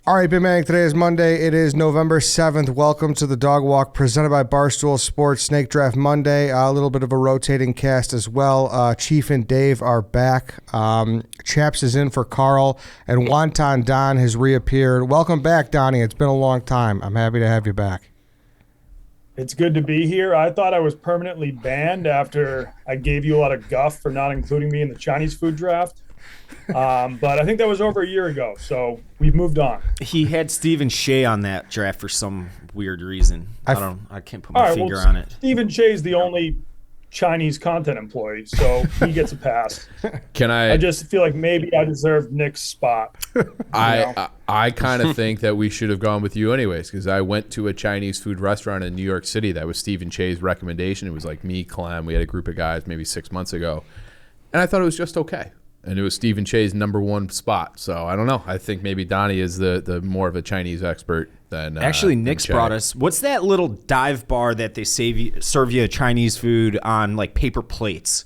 All right, Big Man, today is Monday. It is November 7th. Welcome to the Dog Walk presented by Barstool Sports. Snake Draft Monday. A little bit of a rotating cast as well. Chief and Dave are back. Chaps is in for Carl, and Wonton Don has reappeared. Welcome back, Donnie. It's been a long time. I'm happy to have you back. It's good to be here. I thought I was permanently banned after I gave you a lot of guff for not including me in the Chinese food draft. But I think that was over a year ago, so we've moved on. He had Stephen Shea on that draft for some weird reason. I can't put my finger on it. Stephen Shea is the only Chinese content employee, so he gets a pass. I just feel like maybe I deserve Nick's spot. I kind of think that we should have gone with you anyways, because I went to a Chinese food restaurant in New York City that was Stephen Shea's recommendation. It was like me, Clem. We had a group of guys maybe 6 months ago, and I thought it was just okay. And it was Stephen Shea's number one spot. So I don't know. I think maybe Donnie is the more of a Chinese expert than Actually, Nick's brought us. What's that little dive bar that they serve you Chinese food on like paper plates?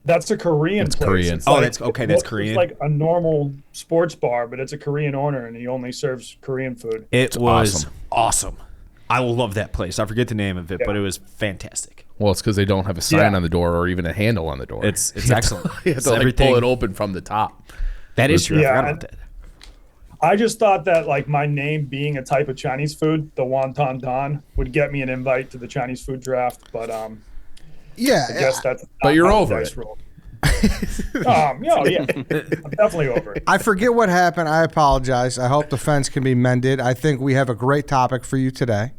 That's a Korean place. Korean. It's That's okay. That's Korean. It's like a normal sports bar, but it's a Korean owner, and he only serves Korean food. It was awesome. I love that place. I forget the name of it, but it was fantastic. Well, it's because they don't have a sign on the door or even a handle on the door. It's excellent. You have to pull it open from the top. That is true. I forgot about that. I just thought that like my name being a type of Chinese food, the Wonton Don, would get me an invite to the Chinese food draft. But I guess that's. But you're over it. I'm definitely over it. I forget what happened. I apologize. I hope the fence can be mended. I think we have a great topic for you today.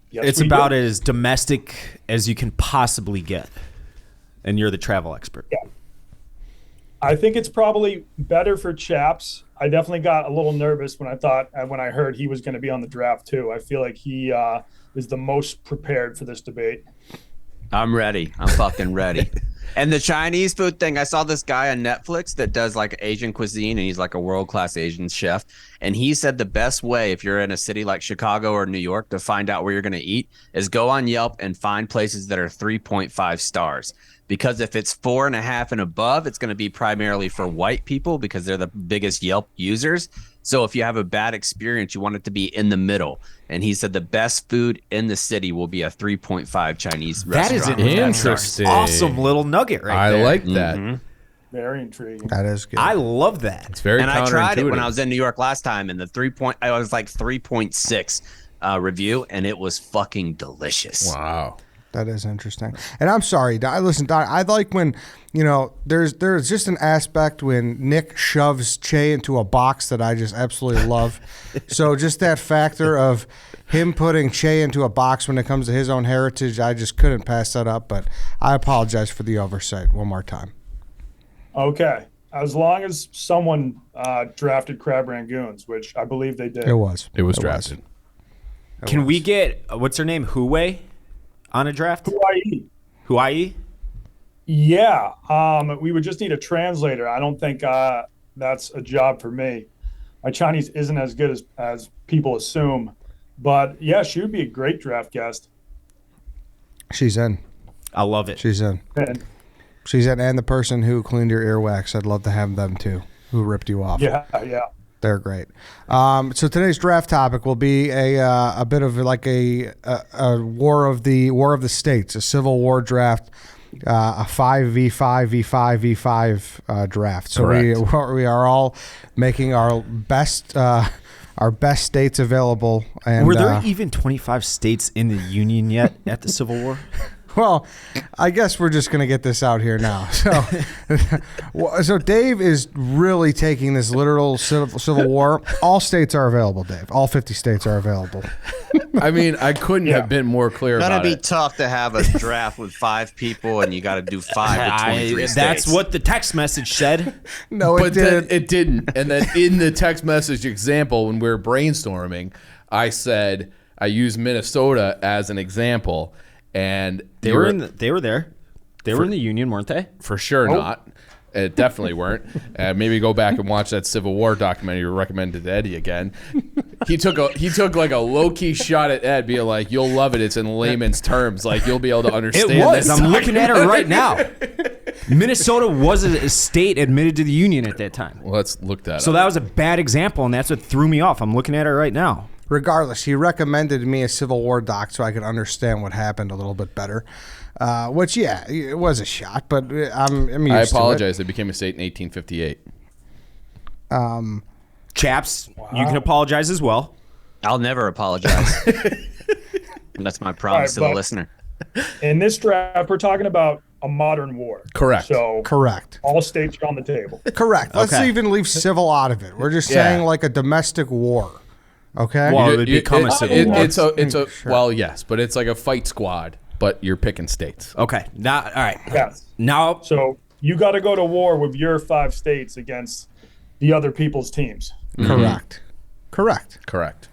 Yes, it's about as domestic as you can possibly get. And you're the travel expert. Yeah. I think it's probably better for Chaps. I definitely got a little nervous when I heard he was going to be on the draft too. I feel like he is the most prepared for this debate. I'm ready. I'm fucking ready. And the Chinese food thing, I saw this guy on Netflix that does like Asian cuisine, and he's like a world-class Asian chef. And he said the best way, if you're in a city like Chicago or New York, to find out where you're going to eat is go on Yelp and find places that are 3.5 stars. Because if it's 4.5 and above, it's going to be primarily for white people because they're the biggest Yelp users. So if you have a bad experience, you want it to be in the middle. And he said the best food in the city will be a 3.5 Chinese restaurant. That is an interesting. Awesome little nugget right there. I like that. Mm-hmm. Very intriguing. That is good. I love that. It's very counterintuitive. And I tried it when I was in New York last time, and I was like 3.6 review, and it was fucking delicious. Wow. That is interesting. And I'm sorry, listen, Don, I like when, there's just an aspect when Nick shoves Che into a box that I just absolutely love. So just that factor of him putting Che into a box when it comes to his own heritage, I just couldn't pass that up. But I apologize for the oversight one more time. Okay. As long as someone drafted Crab Rangoons, which I believe they did. It was drafted. Can we get, what's her name, Huawei? On a draft? Hawaii? Yeah. We would just need a translator. I don't think that's a job for me. My Chinese isn't as good as people assume. But, yeah, she would be a great draft guest. She's in. I love it. She's in. She's in. And the person who cleaned your earwax, I'd love to have them, too, who ripped you off. Yeah. They're great. So today's draft topic will be a bit of like a war of the states, a civil war draft, a 5v5 draft. So we are all making our best states available. And were there even 25 states in the Union yet at the Civil War? Well, I guess we're just going to get this out here now. So Dave is really taking this literal civil war. All states are available, Dave. All 50 states are available. I mean, I couldn't have been more clear about it. It's going to be tough to have a draft with 5 people, and you got to do 5 to 23 states. That's what the text message said. No, but then it didn't. And then in the text message example, when we were brainstorming, I said I used Minnesota as an example. And they were there. They were in the Union, weren't they? For sure not. It definitely weren't. Maybe go back and watch that Civil War documentary recommended to Eddie again. He took like a low key shot at Ed, being like, "You'll love it. It's in layman's terms. Like you'll be able to understand." It was. This I'm looking at it right now. Minnesota was a state admitted to the union at that time. Well, let's look that So up. that was a bad example, and that's what threw me off. I'm looking at it right now. Regardless, he recommended me a Civil War doc so I could understand what happened a little bit better. Which, yeah, it was a shot, but I'm used I to apologize. They became a state in 1858. Chaps, you can apologize as well. I'll never apologize. That's my promise to the but- listener. In this draft, we're talking about a modern war. Correct. So it. Correct. all states are on the table. Correct. Let's Okay. even leave civil out of it. We're just saying like a domestic war. Okay? Well, it would become a civil war. It's a well, yes, but it's like a fight squad, but you're picking states. Okay. Now, all right. Yes. Now, So you got to go to war with your 5 states against the other people's teams. Correct. Correct. Correct.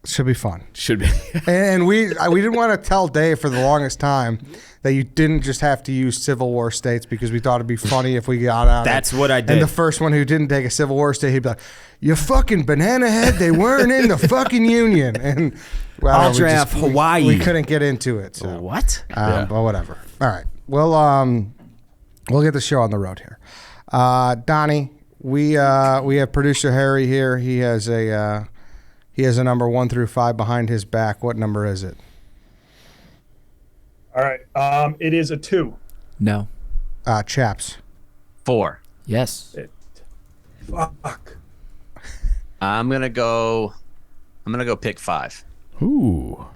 Should be fun. Should be. And we didn't want to tell Dave for the longest time that you didn't just have to use Civil War states because we thought it'd be funny if we got out. That's what I did. And the first one who didn't take a Civil War state, he'd be like, "You fucking banana head! They weren't in the fucking union." And well, I'll we draft Hawaii. We couldn't get into it. So. what? Yeah. But whatever. All right. Well, we'll get the show on the road here. Donnie, we have producer Harry here. He has a number 1 through 5 behind his back. What number is it? All right. It is a 2. No. Chaps. 4. Yes. Fuck. I'm gonna go pick 5. Ooh.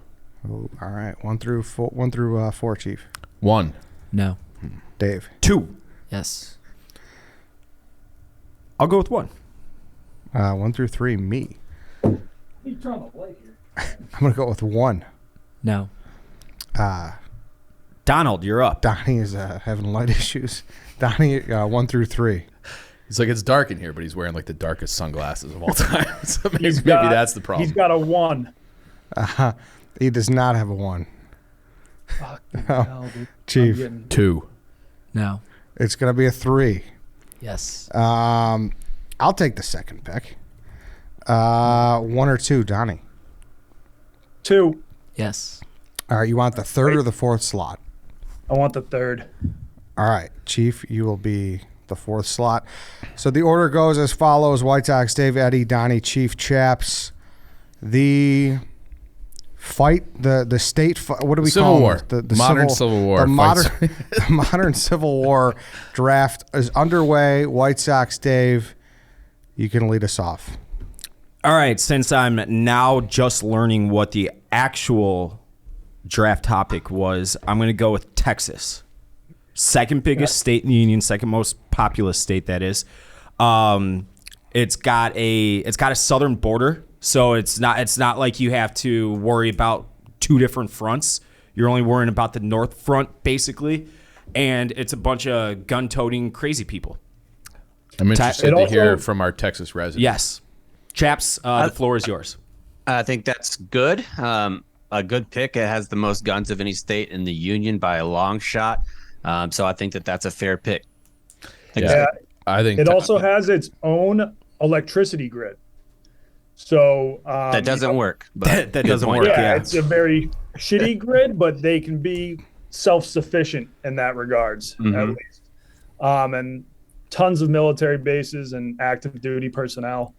Oh, all right. 1 through 4. 1 through 4, Chief. 1. No. Dave. 2. Yes. I'll go with 1. 1 through 3, me. You trying to play here? I'm gonna go with 1. No. Donald, you're up. Donnie is having light issues. Donnie, 1 through 3. It's like it's dark in here, but he's wearing like the darkest sunglasses of all time. So maybe, He's got- maybe that's the problem. He's got a 1. He does not have a 1. Fucking hell, dude. Chief. I'm getting- 2. No. It's gonna be a 3. Yes. I'll take the second pick. 1 or 2, Donnie. 2. Yes. All right. You want the 3rd or the 4th slot? I want the 3rd. All right, Chief, you will be the 4th slot. So the order goes as follows: White Sox, Dave, Eddie, Donnie, Chief, Chaps. The fight, the state. What do we Civil call War. it? The Modern Civil War The modern, fights. the modern Civil War draft is underway. White Sox, Dave, you can lead us off. All right, since I'm now just learning what the actual draft topic was, I'm going to go with Texas. Second biggest state in the union, second most populous state, that is. It's got a southern border, so it's not like you have to worry about 2 different fronts. You're only worrying about the north front, basically, and it's a bunch of gun-toting crazy people. I'm interested It to also- hear from our Texas residents. Yes. Chaps, the floor is yours. I think that's good. A good pick. It has the most guns of any state in the union by a long shot. So I think that's a fair pick. Yeah. I think It also has its own electricity grid. So That doesn't work. But That good doesn't point. work. Yeah, Yeah. it's a very shitty grid, but they can be self-sufficient in that regards, at least. And tons of military bases and active duty personnel,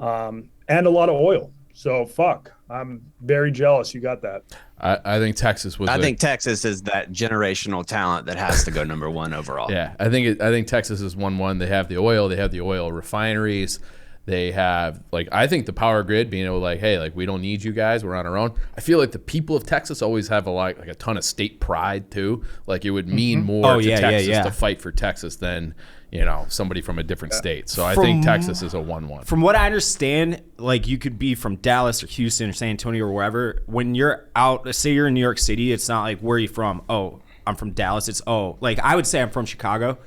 and a lot of oil. So fuck, I'm very jealous you got that. I think Texas was. I think Texas is that generational talent that has to go number 1 overall. Yeah, I think Texas is 1-1. They have the oil. They have the oil refineries. They have I think the power grid being able to hey, we don't need you guys. We're on our own. I feel like the people of Texas always have a ton of state pride too. It would mean more to Texas to fight for Texas than somebody from a different state. So I think Texas is a 1-1. From what I understand, you could be from Dallas or Houston or San Antonio or wherever. When you're out, say you're in New York City, it's not where are you from? Oh, I'm from Dallas. It's I would say I'm from Chicago.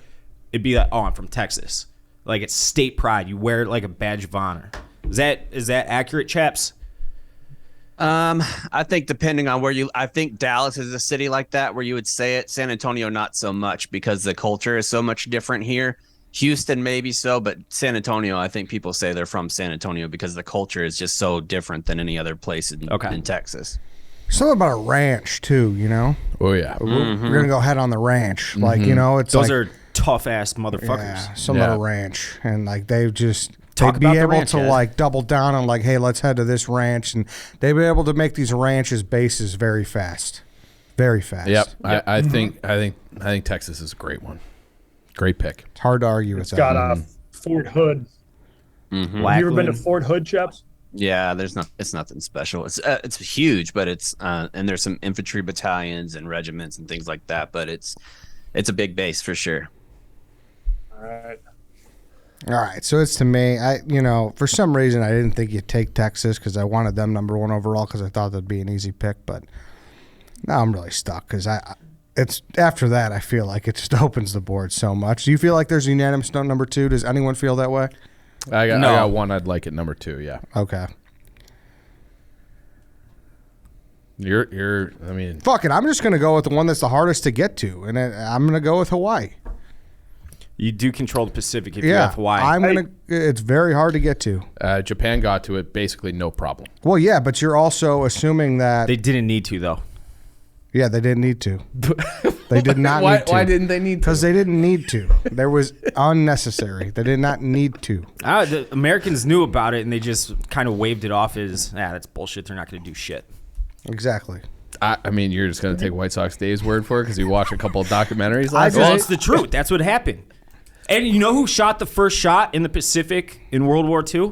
It'd be I'm from Texas. It's state pride. You wear it like a badge of honor. Is that accurate, Chaps? I think depending on I think Dallas is a city like that where you would say it. San Antonio, not so much because the culture is so much different here. Houston, maybe so, but San Antonio, I think people say they're from San Antonio because the culture is just so different than any other place in Texas. Something about a ranch too, you know. Oh yeah. We're gonna go head on the ranch, like you know, it's Those like, are tough ass motherfuckers. yeah, some at a ranch, and like they'd Talk be about the able ranch, to Ed. like double down on like, hey, let's head to this ranch, and they'd be able to make these ranches bases very fast, very fast. Yep. I think Texas is a great one. Great pick. It's hard to argue with It's that. got a Fort Hood. Have you ever been to Lackland. Fort Hood, Chaps? Yeah, it's nothing special. It's huge, but it's and there's some infantry battalions and regiments and things like that. But it's a big base for sure. All right. All right, so it's to me. For some reason, I didn't think you'd take Texas because I wanted them number 1 overall because I thought that'd be an easy pick. But now I'm really stuck because it's after that I feel like it just opens the board so much. Do you feel like there's a unanimous number 2? Does anyone feel that way? I got one I'd like at number 2. Yeah. Okay. I mean, Fuck it. I'm just gonna go with the one that's the hardest to get to, and I'm gonna go with Hawaii. You do control the Pacific if you have Hawaii. It's very hard to get to. Japan got to it basically no problem. Well, yeah, but you're also assuming that. They didn't need to though. Yeah, they didn't need to. They did not need to. Why didn't they need to? Because they didn't need to. There was unnecessary. They did not need to. The Americans knew about it and they just kind of waved it off as, that's bullshit. They're not going to do shit. Exactly. I mean, you're just going to take White Sox Dave's word for it because you watched a couple of documentaries Well, last night? it's the truth. That's what happened. And you know who shot the first shot in the Pacific in World War II?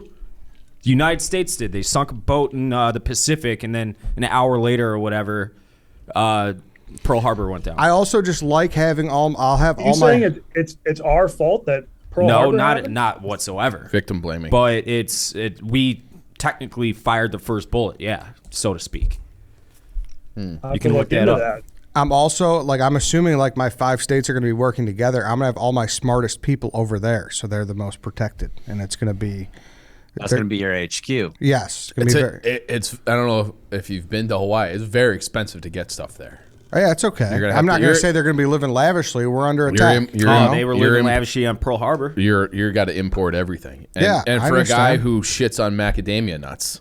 The United States did. They sunk a boat in the Pacific, and then an hour later or whatever, Pearl Harbor went down. I also just like having all. I'll have Are you all my. saying it's our fault that Pearl no, Harbor happened? not whatsoever. Victim blaming. But we technically fired the first bullet, yeah, so to speak. I You can look that into up. that. I'm also like I'm assuming like my 5 states are going to be working together. I'm going to have all my smartest people over there, so they're the most protected, and it's going to be. That's going to be your HQ. Yes, it's gonna be it's I don't know if you've been to Hawaii. It's very expensive to get stuff there. Oh, yeah, it's okay. You're gonna I'm have not to- going to you're- say they're going to be living lavishly. We're under attack. They were living lavishly on Pearl Harbor. You're got to import everything. And, Yeah, and I for a guy understand. who shits on macadamia nuts,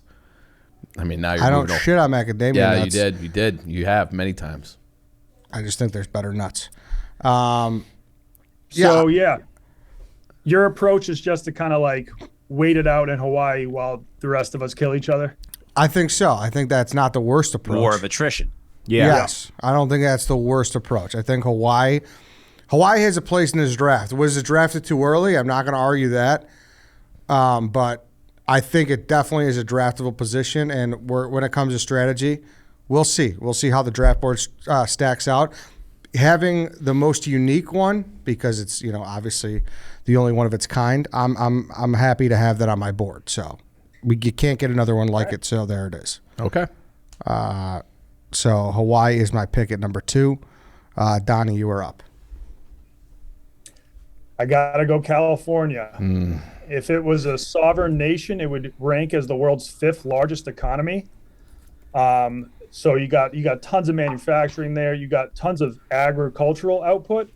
I mean, now you're I don't moving shit on macadamia Yeah, nuts. you did. You have many times. I just think there's better nuts. So yeah, your approach is just to kind of like wait it out in Hawaii while the rest of us kill each other. I think so. I think that's not the worst approach. War of attrition. Yeah. Yes, I don't think that's the worst approach. I think Hawaii has a place in this draft. Was it drafted too early? I'm not going to argue that, but I think it definitely is a draftable position. And when it comes to strategy, we'll see. We'll see how the draft board stacks out. Having the most unique one because it's obviously the only one of its kind. I'm happy to have that on my board. So you can't get another one like it. So there it is. Okay. So Hawaii is my pick at number 2. Donnie, you are up. I gotta go California. If it was a sovereign nation, it would rank as the world's 5th largest economy. So you got tons of manufacturing there. You got tons of agricultural output,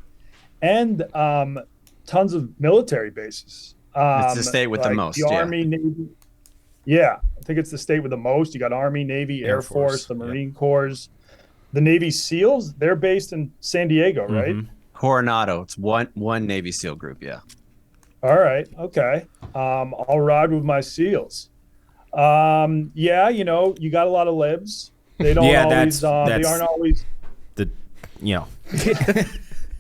and tons of military bases. It's the state with the like most. The Yeah. Army, Navy. Yeah, I think it's the state with the most. You got Army, Navy, Air Force, the Marine Corps, the Navy SEALs. They're based in San Diego, right? Coronado. It's one Navy SEAL group. Yeah. All right. Okay. I'll ride with my SEALs. Yeah, you got a lot of libs. They don't Yeah, always. They that's- aren't always.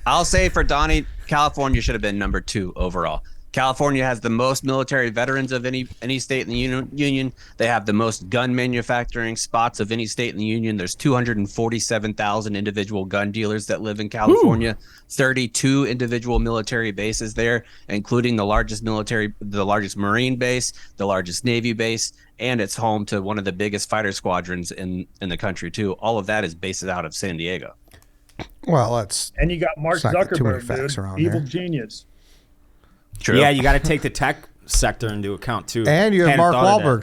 I'll say for Donnie, California should have been number 2 overall. California has the most military veterans of any state in the union. They have the most gun manufacturing spots of any state in the union. There's 247,000 individual gun dealers that live in California. 32 individual military bases there, including the largest Marine base, the largest Navy base, and it's home to one of the biggest fighter squadrons in the country too. All of that is based out of San Diego. Well, that's And you got Mark Let's not get too many Zuckerberg, facts dude, around evil here. genius. True. Yeah, you got to take the tech sector into account too. and you have Hadn't Mark thought of Wahlberg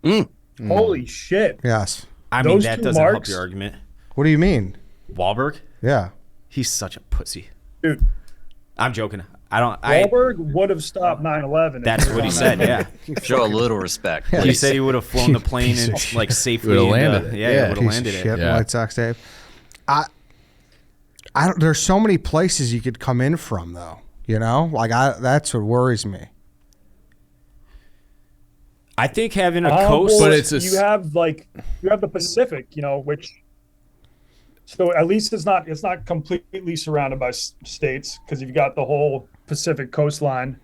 that. too. Holy shit! Yes. I mean, Those that two doesn't help marks- your argument. What do you mean? Wahlberg, Yeah. he's such a pussy. Dude, I'm joking. Wahlberg would have stopped 9/11. That's what he said. Yeah. Show a little respect. He said he would have flown the plane and like safely Would've landed it. Yeah, Yeah. would have Piece landed of it. shit, Yeah. White Sox Dave. I don't. There's so many places you could come in from, though. You know, like that's what worries me. I think having a Well, coast, But it's you have the Pacific, which so at least it's not completely surrounded by states because you've got the whole Pacific coastline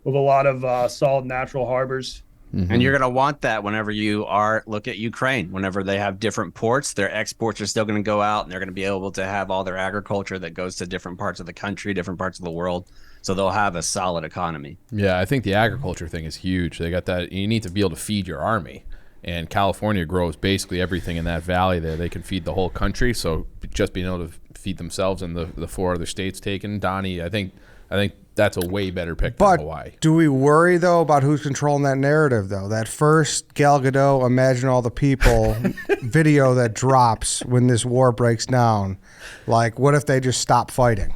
with a lot of solid natural harbors. And you're going to want that whenever look at Ukraine. Whenever they have different ports, their exports are still going to go out, and they're going to be able to have all their agriculture that goes to different parts of the country, different parts of the world. So they'll have a solid economy. Yeah, I think the agriculture thing is huge. They got that. You need to be able to feed your army. And California grows basically everything in that valley there. They can feed the whole country. So just being able to feed themselves and the 4 other states taken, Donnie, I think that's a way better pick than But Hawaii. do we worry though about who's controlling that narrative though? That first Gal Gadot, Imagine All the People video that drops when this war breaks down. Like, what if they just stop fighting?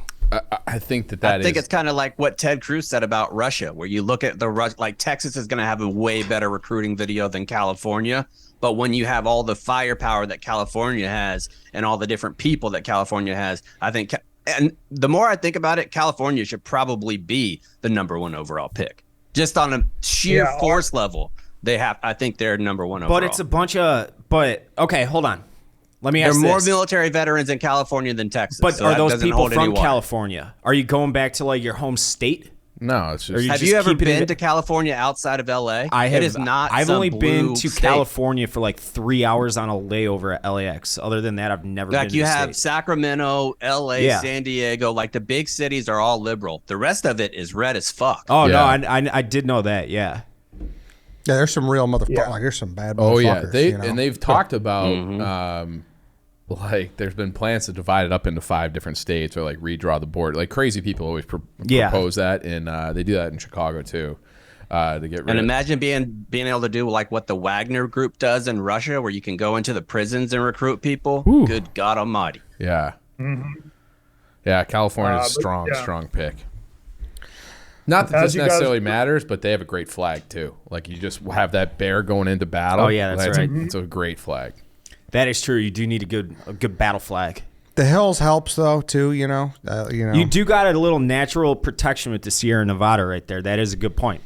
I think I think it's kind of like what Ted Cruz said about Russia, where you look at like Texas is going to have a way better recruiting video than California. But when you have all the firepower that California has and all the different people that California has, I think, and the more I think about it, California should probably be the #1 overall pick. Just on a sheer force level, I think they're #1 overall. but it's a bunch of. But okay, hold on. Let me ask There are more this. military veterans in California than Texas. But so are that those doesn't people hold any from water. California? Are you going back to like your home state? No, it's just. you Have just you ever keeping been it- to California outside of LA? I have. It is not. I've some only been blue to state. California for like 3 hours on a layover at LAX. Other than that, I've never been Like to you the have state. Sacramento, LA, Yeah. San Diego. Like the big cities are all liberal. The rest of it is red as fuck. Oh Yeah. no, I did know that. Yeah. Yeah, there's some real motherfuckers. Yeah. Like, there's some bad Oh yeah, motherfuckers. and they've talked about like there's been plans to divide it up into 5 different states or like redraw the board. Like crazy people always propose that, and they do that in Chicago too. To get rid And of. imagine being able to do like what the Wagner Group does in Russia, where you can go into the prisons and recruit people. Whew. Good God Almighty! Yeah. Yeah, California's a but, strong pick. Not that As this you guys- necessarily matters, but they have a great flag too. Like you just have that bear going into battle. Oh, yeah, that's right. It's a great flag. That is true. You do need a good battle flag. The hills helps though too. You know. You do got a little natural protection with the Sierra Nevada right there. That is a good point.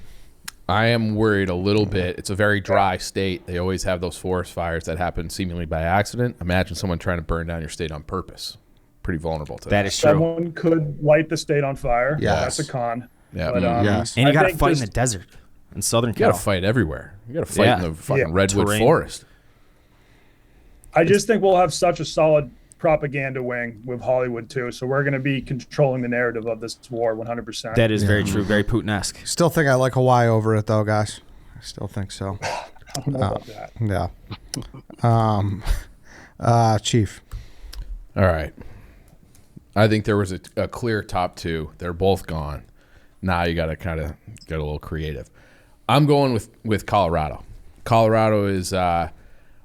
I am worried a little bit. It's a very dry state. They always have those forest fires that happen seemingly by accident. Imagine someone trying to burn down your state on purpose. Pretty vulnerable to that. That is true. Someone could light the state on fire. Yes. That's a con. Yeah. But, Yes. And you I got to think fight in just- the desert in Southern You got to Cal. fight everywhere. You got to fight Yeah. in the fucking Yeah. redwood Terrain. forest. I just think we'll have such a solid propaganda wing with Hollywood too. So we're going to be controlling the narrative of this war 100%. That is very true. Very Putin-esque. Still think I like Hawaii over it though, guys. I still think so. I don't know about that. Yeah. Chief. All right. I think there was a clear top 2. They're both gone. Now you got to kind of get a little creative. I'm going with Colorado. Colorado is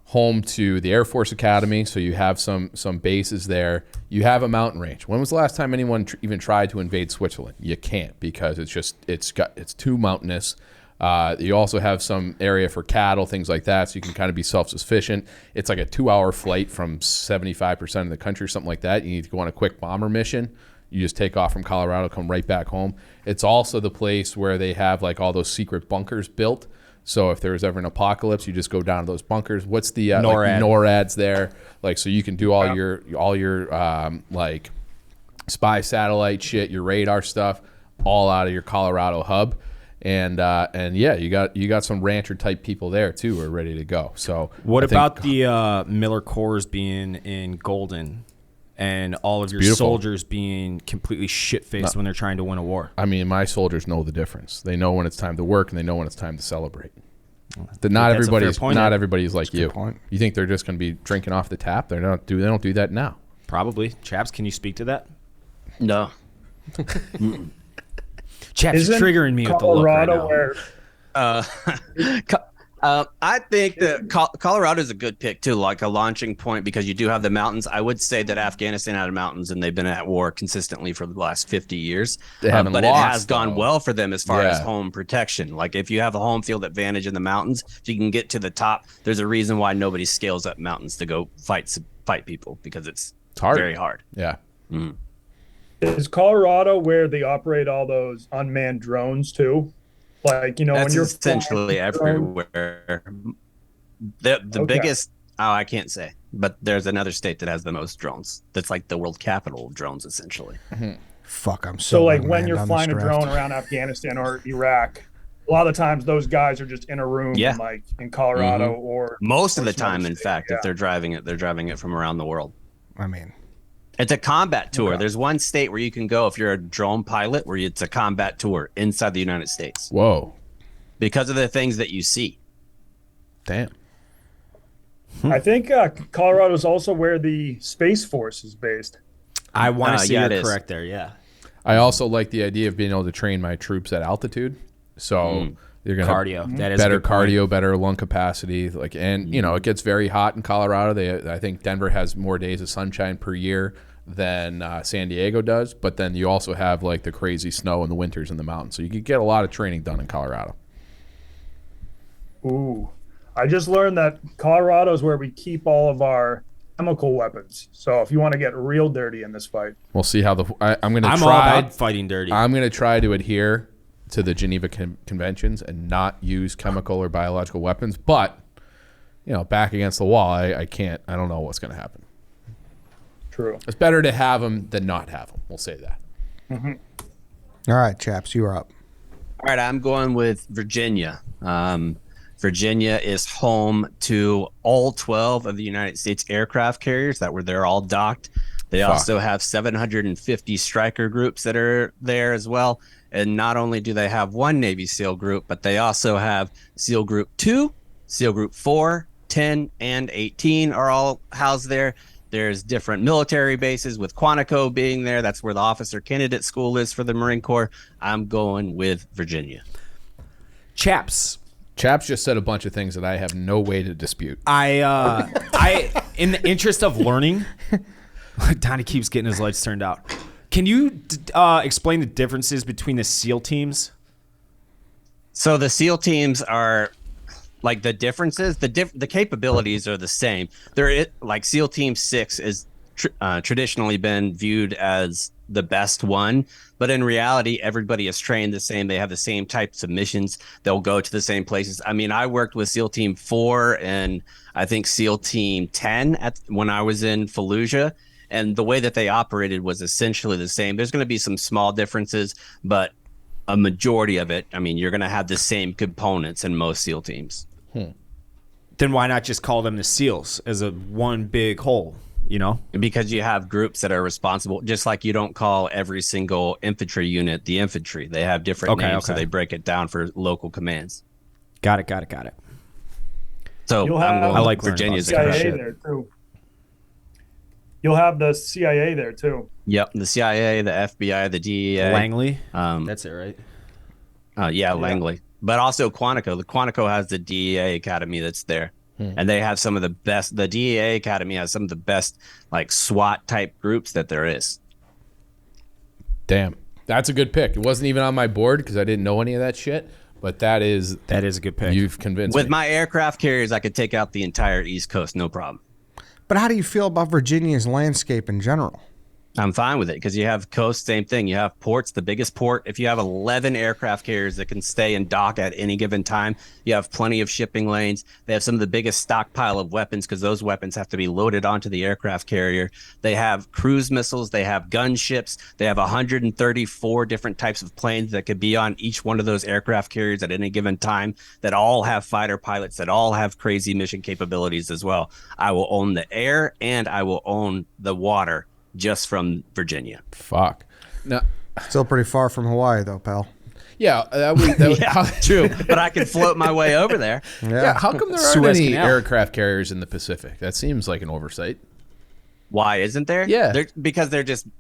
home to the Air Force Academy, so you have some bases there. You have a mountain range. When was the last time anyone even tried to invade Switzerland? You can't because it's too mountainous. You also have some area for cattle, things like that, so you can kind of be self-sufficient. It's like a 2-hour flight from 75% of the country or something like that. You need to go on a quick bomber mission. You just take off from Colorado, come right back home. It's also the place where they have like all those secret bunkers built. So if there was ever an apocalypse, you just go down to those bunkers. What's the NORAD. like NORAD's there? Like so you can do all your like spy satellite shit, your radar stuff, all out of your Colorado hub. And yeah, you got some rancher type people there too who are ready to go. So What I think about the Miller Coors being in Golden and all of your beautiful. soldiers being completely shit-faced when they're trying to win a war? I mean, my soldiers know the difference. They know when it's time to work and they know when it's time to celebrate. That not that's a fair everybody's point. not everybody's like a you. good point. You think they're just going to be drinking off the tap? They don't do that now. Probably. Chaps, can you speak to that? No. Chaps, Isn't you're triggering me with the look right Colorado now. where I think that Colorado is a good pick too, like a launching point because you do have the mountains. I would say that Afghanistan had mountains and they've been at war consistently for the last 50 years. They haven't but lost, it has gone though. well for them as far as Yeah. home protection. Like if you have a home field advantage in the mountains, if you can get to the top, there's a reason why nobody scales up mountains to go fight people because it's hard. very hard. Yeah. Is Colorado where they operate all those unmanned drones too? Like, when That's you're essentially flying a drone- everywhere. The Okay. biggest, I can't say, but there's another state that has the most drones. That's like the world capital of drones, essentially. Fuck, I'm So like when unmanned you're on flying this a draft. drone around Afghanistan or Iraq, a lot of the times those guys are just in a room, Yeah. like in Colorado or Most of or the some other time, in state. fact, Yeah. if they're driving it from around the world. I mean, It's a combat tour. Okay. There's one state where you can go if you're a drone pilot, where it's a combat tour inside the United States Whoa. because of the things that you see. Damn. I think Colorado is also where the Space Force is based. I want to say yeah, it you're is. correct there. Yeah. I also like the idea of being able to train my troops at altitude. So you're gonna Cardio. have That is a better good point. cardio, better lung capacity. Like, and it gets very hot in Colorado. I think Denver has more days of sunshine per year than San Diego does. But then you also have like the crazy snow in the winters in the mountains. So you could get a lot of training done in Colorado. Ooh. I just learned that Colorado is where we keep all of our chemical weapons. So if you want to get real dirty in this fight, We'll see how I'm going to I'm all try. about fighting dirty. I'm going to try to adhere to the Geneva Conventions and not use chemical or biological weapons. But, back against the wall, I can't. I don't know what's going to happen. true. It's better to have them than not have them. We'll say that. all right, chaps, you are up. All right, I'm going with Virginia. Virginia is home to all 12 of the United States aircraft carriers that were there all docked. They also have 750 striker groups that are there as well. And not only do they have one Navy SEAL group, but they also have SEAL Group 2, SEAL Group 4, 10, and 18 are all housed there. There's different military bases with Quantico being there. That's where the officer candidate school is for the Marine Corps. I'm going with Virginia. Chaps. Chaps just said a bunch of things that I have no way to dispute. I, in the interest of learning, Donnie keeps getting his lights turned out. Can you explain the differences between the SEAL teams? So the SEAL teams are like the differences. The capabilities are the same. Like SEAL Team 6 is traditionally been viewed as the best one, but in reality, everybody is trained the same. They have the same types of missions. They'll go to the same places. I mean, I worked with SEAL Team 4 and I think SEAL Team 10 when I was in Fallujah, and the way that they operated was essentially the same. There's going to be some small differences, but a majority of it, I mean, you're going to have the same components in most SEAL teams. Then why not just call them the SEALs as a one big whole? Because you have groups that are responsible, just like you don't call every single infantry unit the infantry. They have different names, so they break it down for local commands. Got it. So You'll have I like Virginia's learning about CIA shit. there too. You'll have the CIA there too. Yep, the CIA, the FBI, the DEA. Langley. Um, That's it, right? yeah, Langley. But also Quantico. The Quantico has the DEA Academy that's there. And they have some of the best. The DEA Academy has some of the best, like SWAT type groups that there is. Damn. That's a good pick. It wasn't even on my board because I didn't know any of that shit. But that is a good pick. You've convinced With me. my aircraft carriers, I could take out the entire East Coast, no problem. But how do you feel about Virginia's landscape in general? I'm fine with it because you have coast, same thing. You have ports, the biggest port. If you have 11 aircraft carriers that can stay and dock at any given time, you have plenty of shipping lanes. They have some of the biggest stockpile of weapons because those weapons have to be loaded onto the aircraft carrier. They have cruise missiles. They have gunships. They have 134 different types of planes that could be on each one of those aircraft carriers at any given time that all have fighter pilots, that all have crazy mission capabilities as well. I will own the air and I will own the water just from Virginia. Fuck. No. Still pretty far from Hawaii, though, pal. Yeah, that was True, but I can float my way over there. Yeah, how come there aren't Suez any Canal. aircraft carriers in the Pacific? That seems like an oversight. Why isn't there? Yeah. Because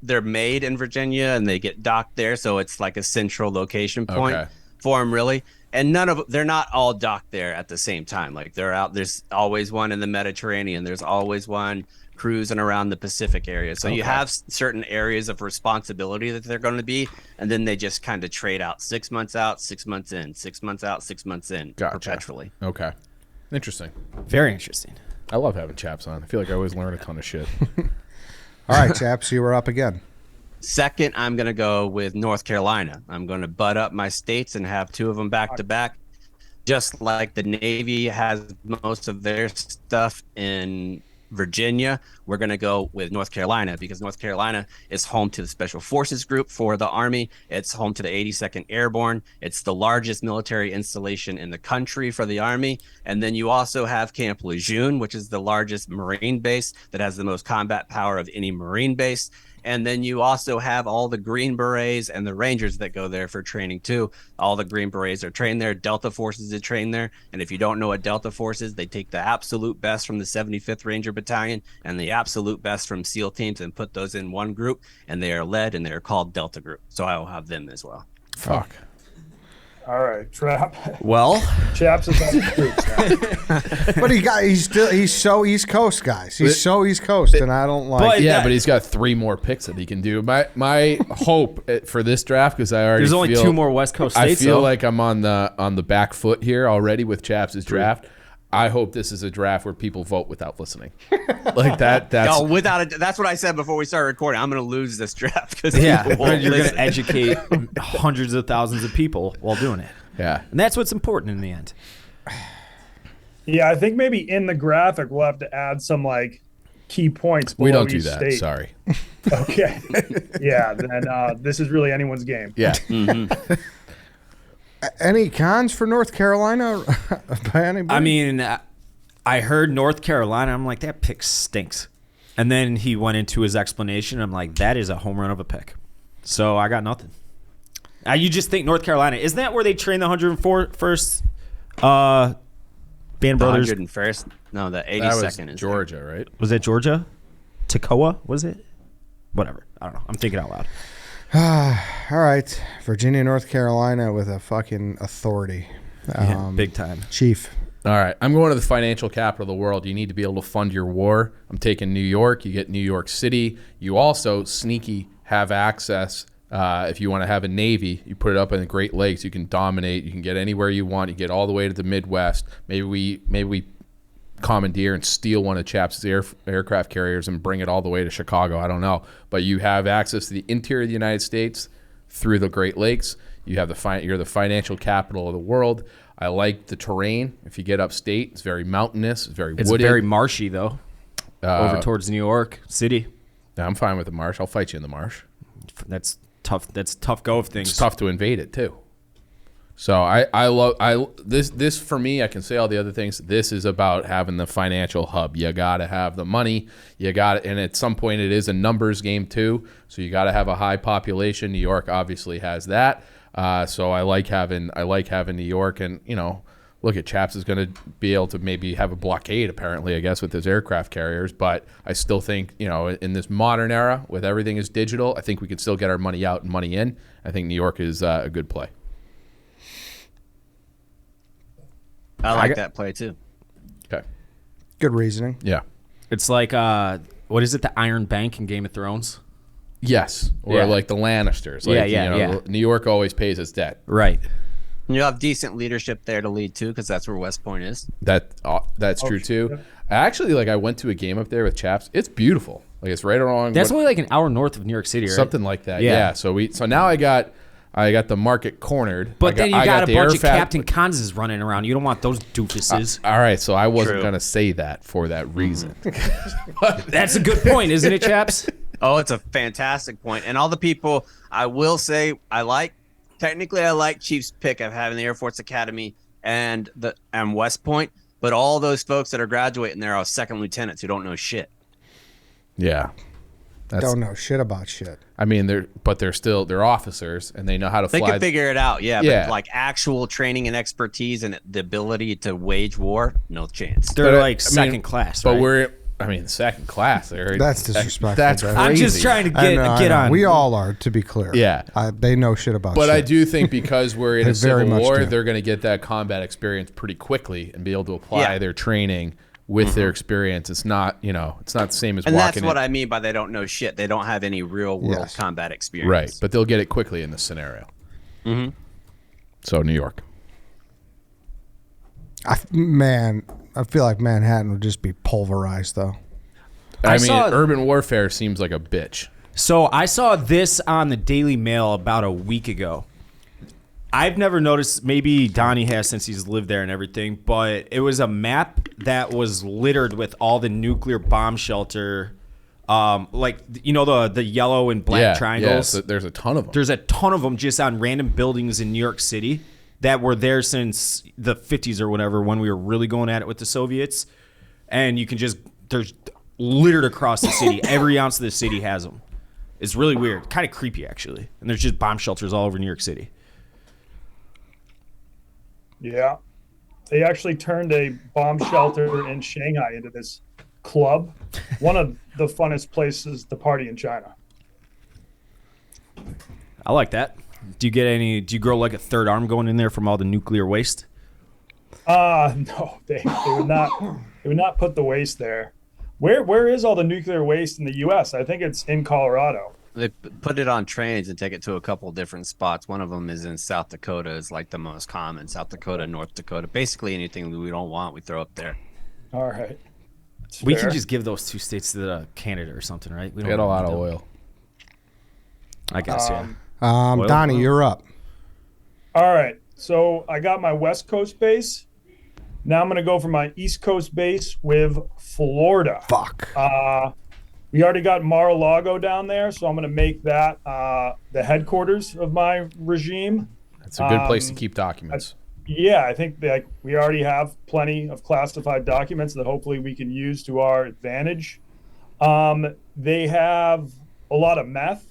they're made in Virginia and they get docked there, so it's like a central location point Okay. for them, really. and they're not all docked there at the same time. Like they're out. There's always one in the Mediterranean. There's always one cruising around the Pacific area. So you have certain areas of responsibility that they're going to be, and then they just kind of trade out 6 months out, 6 months in, 6 months out, 6 months in, perpetually. Okay. Interesting. Very interesting. I love having Chaps on. I feel like I always learn a ton of shit. All right, Chaps, you were up again. Second, I'm going to go with North Carolina. I'm going to butt up my states and have 2 of them back to back. Just like the Navy has most of their stuff in Virginia, we're going to go with North Carolina because North Carolina is home to the Special Forces Group for the Army. It's home to the 82nd Airborne. It's the largest military installation in the country for the Army. And then you also have Camp Lejeune, which is the largest Marine base that has the most combat power of any Marine base. And then you also have all the Green Berets and the Rangers that go there for training too. All the Green Berets are trained there. Delta Forces are trained there. And if you don't know what Delta Force is, they take the absolute best from the 75th Ranger Battalion and the absolute best from SEAL teams and put those in one group. And they are led and they are called Delta Group. So I will have them as well. Fuck. All right, Trap. Well, Chaps is on the group now. But he's so East Coast, guys. He's so East Coast, and I don't like. But- Yeah, but he's got 3 more picks that he can do. My hope for this draft, because I already there's only feel, 2 more West Coast I states. feel though. like I'm on the back foot here already with Chaps' draft. I hope this is a draft where people vote without listening. Like that. That's That's what I said before we started recording. I'm going to lose this draft because yeah, you're going to educate hundreds of thousands of people while doing it. yeah. And that's what's important in the end. Yeah, I think maybe in the graphic we'll have to add some like key points. We below don't do each that. state. Sorry. Okay. Yeah, then this is really anyone's game. Yeah. Any cons for North Carolina by anybody? I mean, I heard North Carolina. I'm like, that pick stinks. And then he went into his explanation. I'm like, that is a home run of a pick. So I got nothing. You just think North Carolina. Isn't that where they train the 101st Band Brothers? 101st? No, the That 82nd was is Georgia, right? Was that Georgia? Toccoa, was it? Whatever. I don't know. I'm thinking out loud. All right, Virginia, North Carolina with a fucking authority. Yeah, big time. Chief. All right. I'm going to the financial capital of the world. You need to be able to fund your war. I'm taking New York. You get New York City. You also sneaky have access. If you want to have a Navy, you put it up in the Great Lakes. You can dominate. You can get anywhere you want. You get all the way to the Midwest. Maybe we commandeer and steal one of Chaps' aircraft carriers and bring it all the way to Chicago. I don't know. But you have access to the interior of the United States through the Great Lakes. You have you're the financial capital of the world. I like the terrain. If you get upstate, it's very mountainous. It's very It's wooded. very marshy, though. Over towards New York City. Yeah, I'm fine with the marsh. I'll fight you in the marsh. That's tough. That's a tough go of things. It's tough to invade it too. So I love this for me. I can say all the other things. This is about having the financial hub. You got to have the money. You got it, and at some point it is a numbers game too. So you got to have a high population. New York obviously has that. So I like having New York, and look at Chaps is going to be able to maybe have a blockade apparently, I guess, with his aircraft carriers. But I still think in this modern era with everything is digital, I think we can still get our money out and money in. I think New York is a good play. I like that play too. Okay. Good reasoning. Yeah. It's like what is it? The Iron Bank in Game of Thrones. Yes. Or Yeah. like the Lannisters. Like, yeah. New York always pays its debt. Right. You'll have decent leadership there to lead too, because that's where West Point is. That's true too. Actually, I went to a game up there with Chaps. It's beautiful. Like it's right along. That's only like an hour north of New York City, right? Something like that. Yeah. Yeah. So now I got the market cornered. But then you got a the bunch of airfab- Captain Kanzas running around. You don't want those doofuses. All right. So I wasn't True. going to say that for that reason. That's a good point, isn't it, Chaps? Oh, it's a fantastic point. And all the people, I will say, I like Chief's pick of having the Air Force Academy and West Point, but all those folks that are graduating there are second lieutenants who don't know shit. Yeah. Don't know shit about shit. I mean, they're officers and they know how to They fly. can figure it out, yeah. Yeah. But like actual training and expertise and the ability to wage war, no chance. They're But, like second class, But right? I mean, second class. That's disrespectful. That's Dave. crazy. I'm just trying to I know, get I know. on. We all are, to be clear. Yeah. They know shit about But shit. I do think because we're in They a very civil much war, do. they're going to get that combat experience pretty quickly and be able to apply Yeah. their training with their experience. It's not, it's not the same as And that's walking what in. I mean by they don't know shit. They don't have any real world Yes. combat experience. Right, but they'll get it quickly in this scenario. Mhm. So New York. I feel like Manhattan would just be pulverized, though. I mean, saw- urban warfare seems like a bitch. So I saw this on the Daily Mail about a week ago. I've never noticed, maybe Donnie has since he's lived there and everything, but it was a map that was littered with all the nuclear bomb shelter, like, the yellow and black triangles. Yeah, so there's a ton of them. There's a ton of them just on random buildings in New York City that were there since the 50s or whatever, when we were really going at it with the Soviets. And you can there's littered across the city. Every ounce of the city has them. It's really weird. Kind of creepy, actually. And there's just bomb shelters all over New York City. Yeah. They actually turned a bomb shelter in Shanghai into this club. One of the funnest places to party in China. I like that. Do you grow like a third arm going in there from all the nuclear waste? No, they would not put the waste there. Where is all the nuclear waste in the US? I think it's in Colorado. They put it on trains and take it to a couple different spots. One of them is in South Dakota, is like the most common. South Dakota, North Dakota. Basically anything that we don't want, we throw up there. All right. It's We fair. can just give those two states to Canada or something, right? We They got a lot of need them. oil. I guess, yeah. Oil? Donnie, you're up. All right. So I got my West Coast base. Now I'm going to go for my East Coast base with Florida. Fuck. We already got Mar-a-Lago down there, so I'm going to make that the headquarters of my regime. It's a good place to keep documents. Yeah, I think that we already have plenty of classified documents that hopefully we can use to our advantage. They have a lot of meth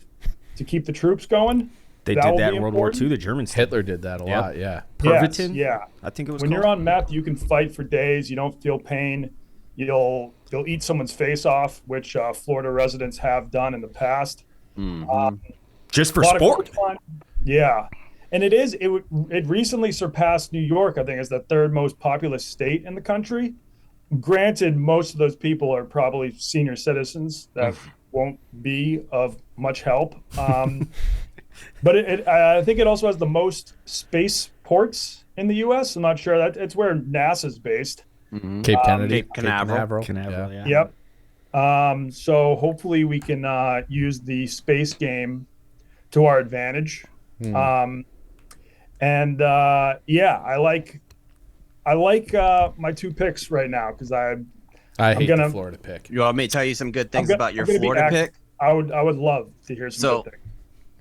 to keep the troops going. They That did will that be in World War important. II. The Germans did. Hitler did that a Yep. lot, yeah. Pervitin? Yeah. I think it was When called. you're on meth, you can fight for days. You don't feel pain. You'll eat someone's face off, which Florida residents have done in the past. Just for A lot of sport? fun. Yeah, and it recently surpassed New York, I think, as the third most populous state in the country. Granted, most of those people are probably senior citizens that won't be of much help. But I think it also has the most space ports in the U.S. I'm not sure that it's where NASA's based. Cape Kennedy. Cape Canaveral. Canaveral, yeah. Yep. So hopefully we can use the space game to our advantage. I like my two picks right now because I hate gonna- the Florida pick. You want me to tell you some good things I'm about your gonna be Florida pick? I would love to hear some So- good things.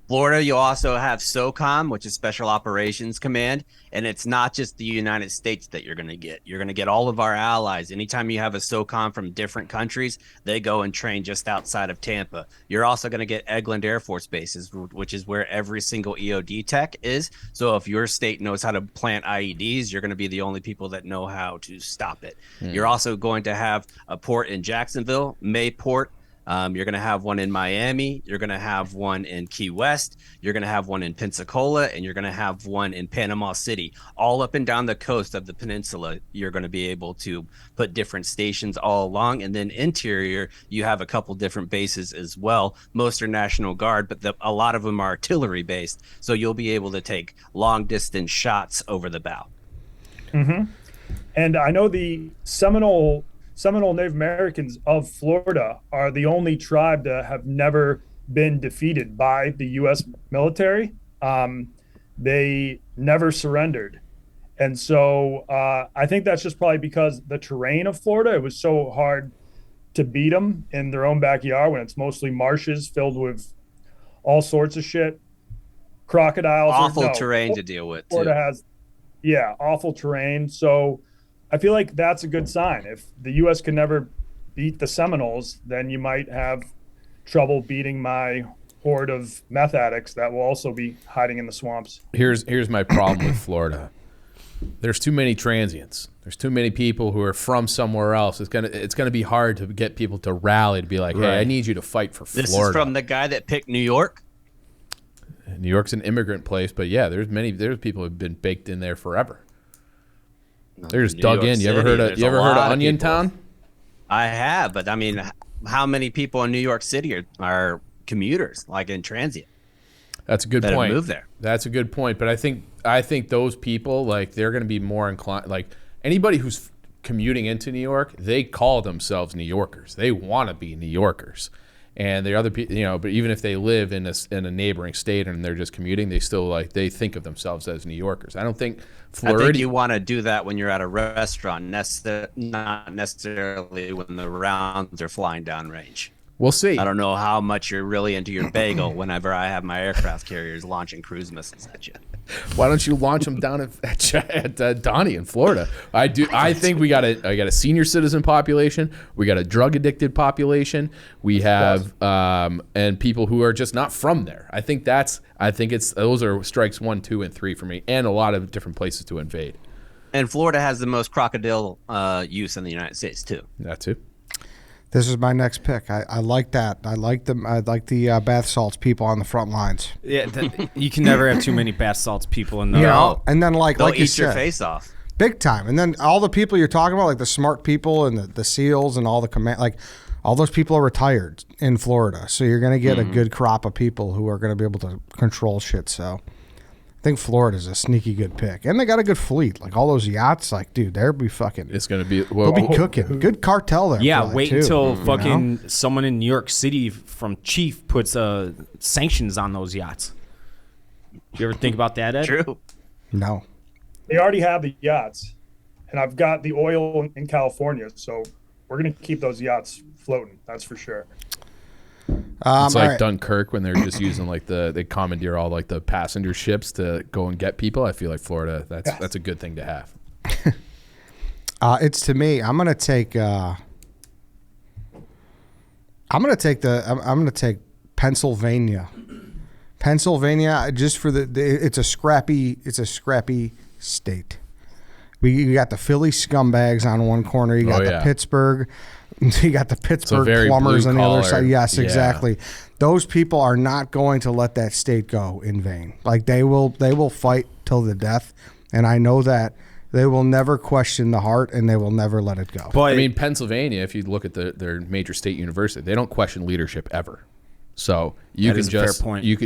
Florida, you also have SOCOM, which is Special Operations Command, and it's not just the United States that you're going to get. You're going to get all of our allies. Anytime you have a SOCOM from different countries, they go and train just outside of Tampa. You're also going to get Eglin Air Force Bases, which is where every single EOD tech is. So if your state knows how to plant IEDs, you're going to be the only people that know how to stop it. You're also going to have a port in Jacksonville, Mayport. You're going to have one in Miami. You're going to have one in Key West. You're going to have one in Pensacola, and you're going to have one in Panama City. All up and down the coast of the peninsula, you're going to be able to put different stations all along. And then interior, you have a couple different bases as well. Most are National Guard, but a lot of them are artillery based. So you'll be able to take long distance shots over the bow. And I know the Seminole Native Americans of Florida are the only tribe that have never been defeated by the U.S. military. They never surrendered. And so I think that's just probably because the terrain of Florida, it was so hard to beat them in their own backyard when it's mostly marshes filled with all sorts of shit. Crocodiles. Awful terrain to deal with, too. Florida has, awful terrain. So I feel like that's a good sign. If the U.S. can never beat the Seminoles, then you might have trouble beating my horde of meth addicts that will also be hiding in the swamps. Here's my problem with Florida. there's too many transients. There's too many people who are from somewhere else. It's gonna be hard to get people to rally to be like, hey, I need you to fight for Florida. This is from the guy that picked New York. New York's an immigrant place, but yeah, there's people who've been baked in there forever. They're just dug in. You ever heard of Onion Town? I have, but I mean, how many people in New York City are commuters, like in transient? That's a good that point. Move there. That's a good point. But I think those people, like, they're going to be more inclined. Like, anybody who's commuting into New York, they call themselves New Yorkers. They want to be New Yorkers. And the other people, but even if they live in a neighboring state and they're just commuting, they think of themselves as New Yorkers. I don't think Florida. I think you want to do that when you're at a restaurant, not necessarily when the rounds are flying downrange. We'll see. I don't know how much you're really into your bagel whenever I have my aircraft carriers launching cruise missiles at you. Why don't you launch them down at Donnie in Florida? I do. I think I got a senior citizen population. We got a drug addicted population. We have and people who are just not from there. I think those are strikes 1, 2, and 3 for me, and a lot of different places to invade. And Florida has the most crocodile use in the United States too. That too. This is my next pick. I like that. I like the bath salts people on the front lines. Yeah, you can never have too many bath salts people in the. And then like they'll you eat said, your face off. Big time. And then all the people you're talking about, like the smart people and the SEALs and all the command, like all those people are retired in Florida. So you're gonna get a good crop of people who are gonna be able to control shit. So I think Florida's a sneaky good pick, and they got a good fleet. Like all those yachts, like dude, they'll be fucking. It's gonna be. They'll be cooking. Good cartel there. Yeah, wait too, until fucking someone in New York City from Chief puts sanctions on those yachts. You ever think about that, Ed? True. No. They already have the yachts, and I've got the oil in California, so we're gonna keep those yachts floating. That's for sure. It's like Dunkirk when they're just using like they commandeer all like the passenger ships to go and get people. I feel like Florida, that's a good thing to have. It's to me. I'm gonna take Pennsylvania. Pennsylvania, just for it's a scrappy state. You got the Philly scumbags on one corner. You got the Pittsburgh. You got the Pittsburgh plumbers on the other side. Yes, exactly. Those people are not going to let that state go in vain. Like they will fight till the death, and I know that they will never question the heart, and they will never let it go. But I mean, Pennsylvania, if you look at their major state university, they don't question leadership ever. So you could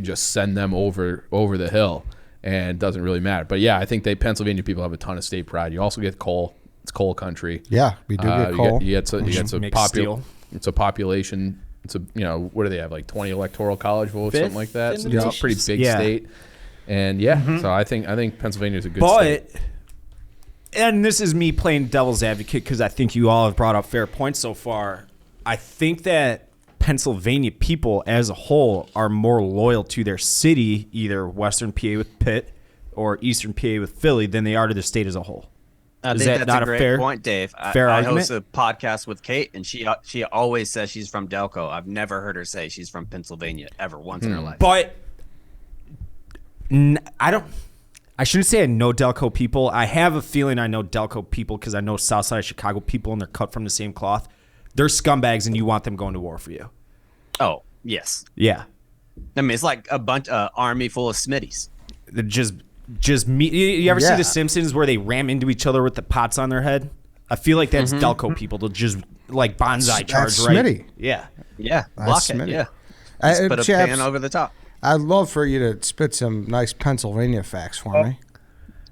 just send them over the hill, and it doesn't really matter. But yeah, I think Pennsylvania people have a ton of state pride. You also get coal. It's coal country. Yeah, we do get coal. It's a population. It's what do they have, like 20 electoral college votes, something like that. So it's a pretty big state. And so I think Pennsylvania is a good state. And this is me playing devil's advocate because I think you all have brought up fair points so far. I think that Pennsylvania people as a whole are more loyal to their city, either Western PA with Pitt or Eastern PA with Philly, than they are to the state as a whole. I think that's a great point, Dave. I host a podcast with Kate, and she always says she's from Delco. I've never heard her say she's from Pennsylvania ever once in her life. But I shouldn't say I know Delco people. I have a feeling I know Delco people because I know Southside Chicago people, and they're cut from the same cloth. They're scumbags, and you want them going to war for you. Oh, yes. Yeah. I mean, it's like a bunch army full of Smitties. They're just me. You ever see The Simpsons where they ram into each other with the pots on their head? I feel like that's Delco people. They'll just like bonsai charge, right? Smitty. Yeah. Block it. Yeah. Just put a pan over the top. I'd love for you to spit some nice Pennsylvania facts for me.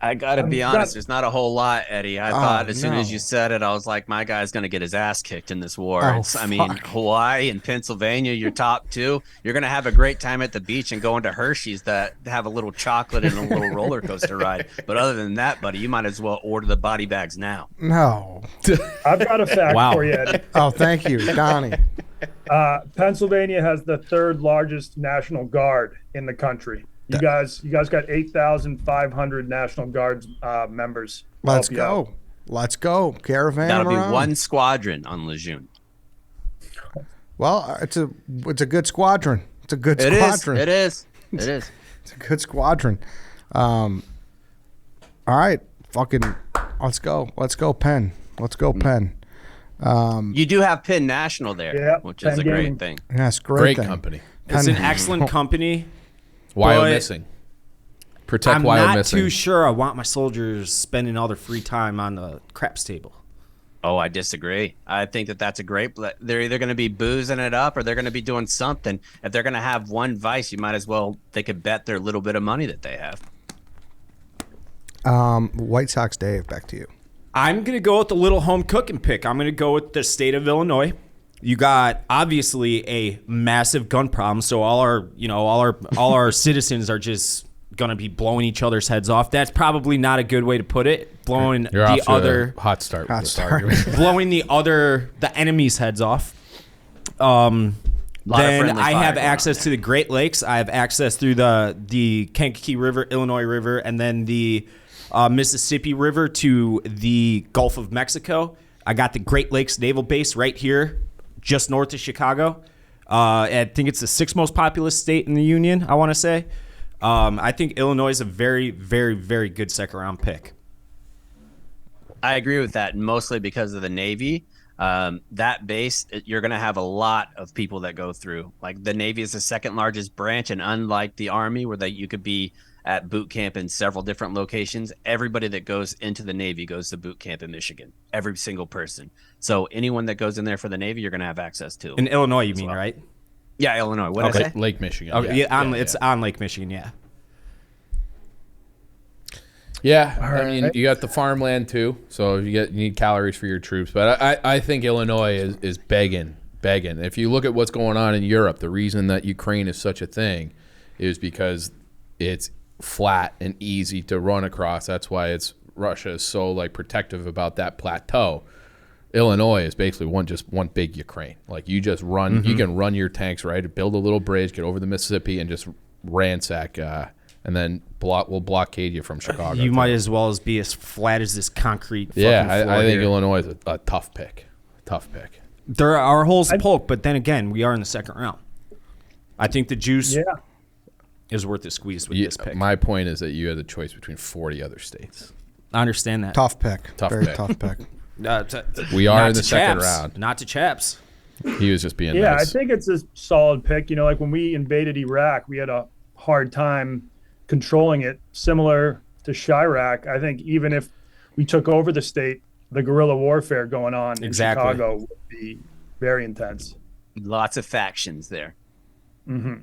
I gotta be honest, there's not a whole lot, Eddie. I thought as soon as you said it, I was like, my guy's gonna get his ass kicked in this war. I mean, Hawaii and Pennsylvania, your top two. You're gonna have a great time at the beach and going to Hershey's that have a little chocolate and a little roller coaster ride. But other than that, buddy, you might as well order the body bags now. No. I've got a fact for you, Eddie. Oh, thank you, Donnie. Pennsylvania has the third largest National Guard in the country. You guys got 8,500 National Guard members. Let's go. Caravan. That'll be one squadron on Lejeune. Well, it's a good squadron. It's a good squadron. It is. It's a good squadron. All right. fucking let's go Penn. Let's go Penn. You do have Penn National there, Yeah, which is Penn a great Gaming. thing. Yeah, it's Great thing. company. It's an Penn- excellent company. Wyo But missing. Protect I'm Wyo not missing. too sure I want my soldiers spending all their free time on the craps table. Oh, I disagree. I think that that's a great. They're either going to be boozing it up or they're going to be doing something. If they're going to have one vice, you might as well. They could bet their little bit of money that they have. White Sox Dave, back to you. I'm going to go with the little home cooking pick. I'm going to go with the state of Illinois. You got obviously a massive gun problem, so all our citizens are just going to be blowing each other's heads off. That's probably not a good way to put it. Blowing You're the off to other a hot start. Hot with this start. argument. blowing the enemy's heads off. Then friendly I fire have going on access to the Great Lakes. I have access through the Kankakee River, Illinois River, and then the Mississippi River to the Gulf of Mexico. I got the Great Lakes Naval Base right here, just north of Chicago. I think it's the sixth most populous state in the union, I want to say. I think Illinois is a very, very, very good second-round pick. I agree with that, mostly because of the Navy. That base, you're going to have a lot of people that go through. Like the Navy is the second largest branch, and unlike the Army, where you could be at boot camp in several different locations, everybody that goes into the Navy goes to boot camp in Michigan. Every single person. So anyone that goes in there for the Navy, you're going to have access to. In Illinois, you mean, right? Yeah, Illinois. What did I say? Lake Michigan. Okay, it's on Lake Michigan, yeah. Yeah, I mean, you got the farmland too, so you need calories for your troops. But I think Illinois is begging. If you look at what's going on in Europe, the reason that Ukraine is such a thing is because it's flat and easy to run across. That's why Russia is so protective about that plateau. Illinois is basically one big Ukraine. Like you just run, you can run your tanks right, build a little bridge, get over the Mississippi, and just ransack. And then we'll blockade you from Chicago. You might as well be as flat as this concrete. Yeah, fucking floor I think here. Illinois is a tough pick. There are holes to poke, but then again, we are in the second round. I think the juice is worth the squeeze with this pick. My point is that you had the choice between 40 other states. I understand that. Tough pick. Very pick. tough pick. We are Not in the to second Chaps. round. Not to Chaps. He was just being Yeah, nice. I think it's a solid pick. Like when we invaded Iraq, we had a hard time controlling it, similar to Chirac. I think even if we took over the state, the guerrilla warfare going on in Chicago would be very intense. Lots of factions there. All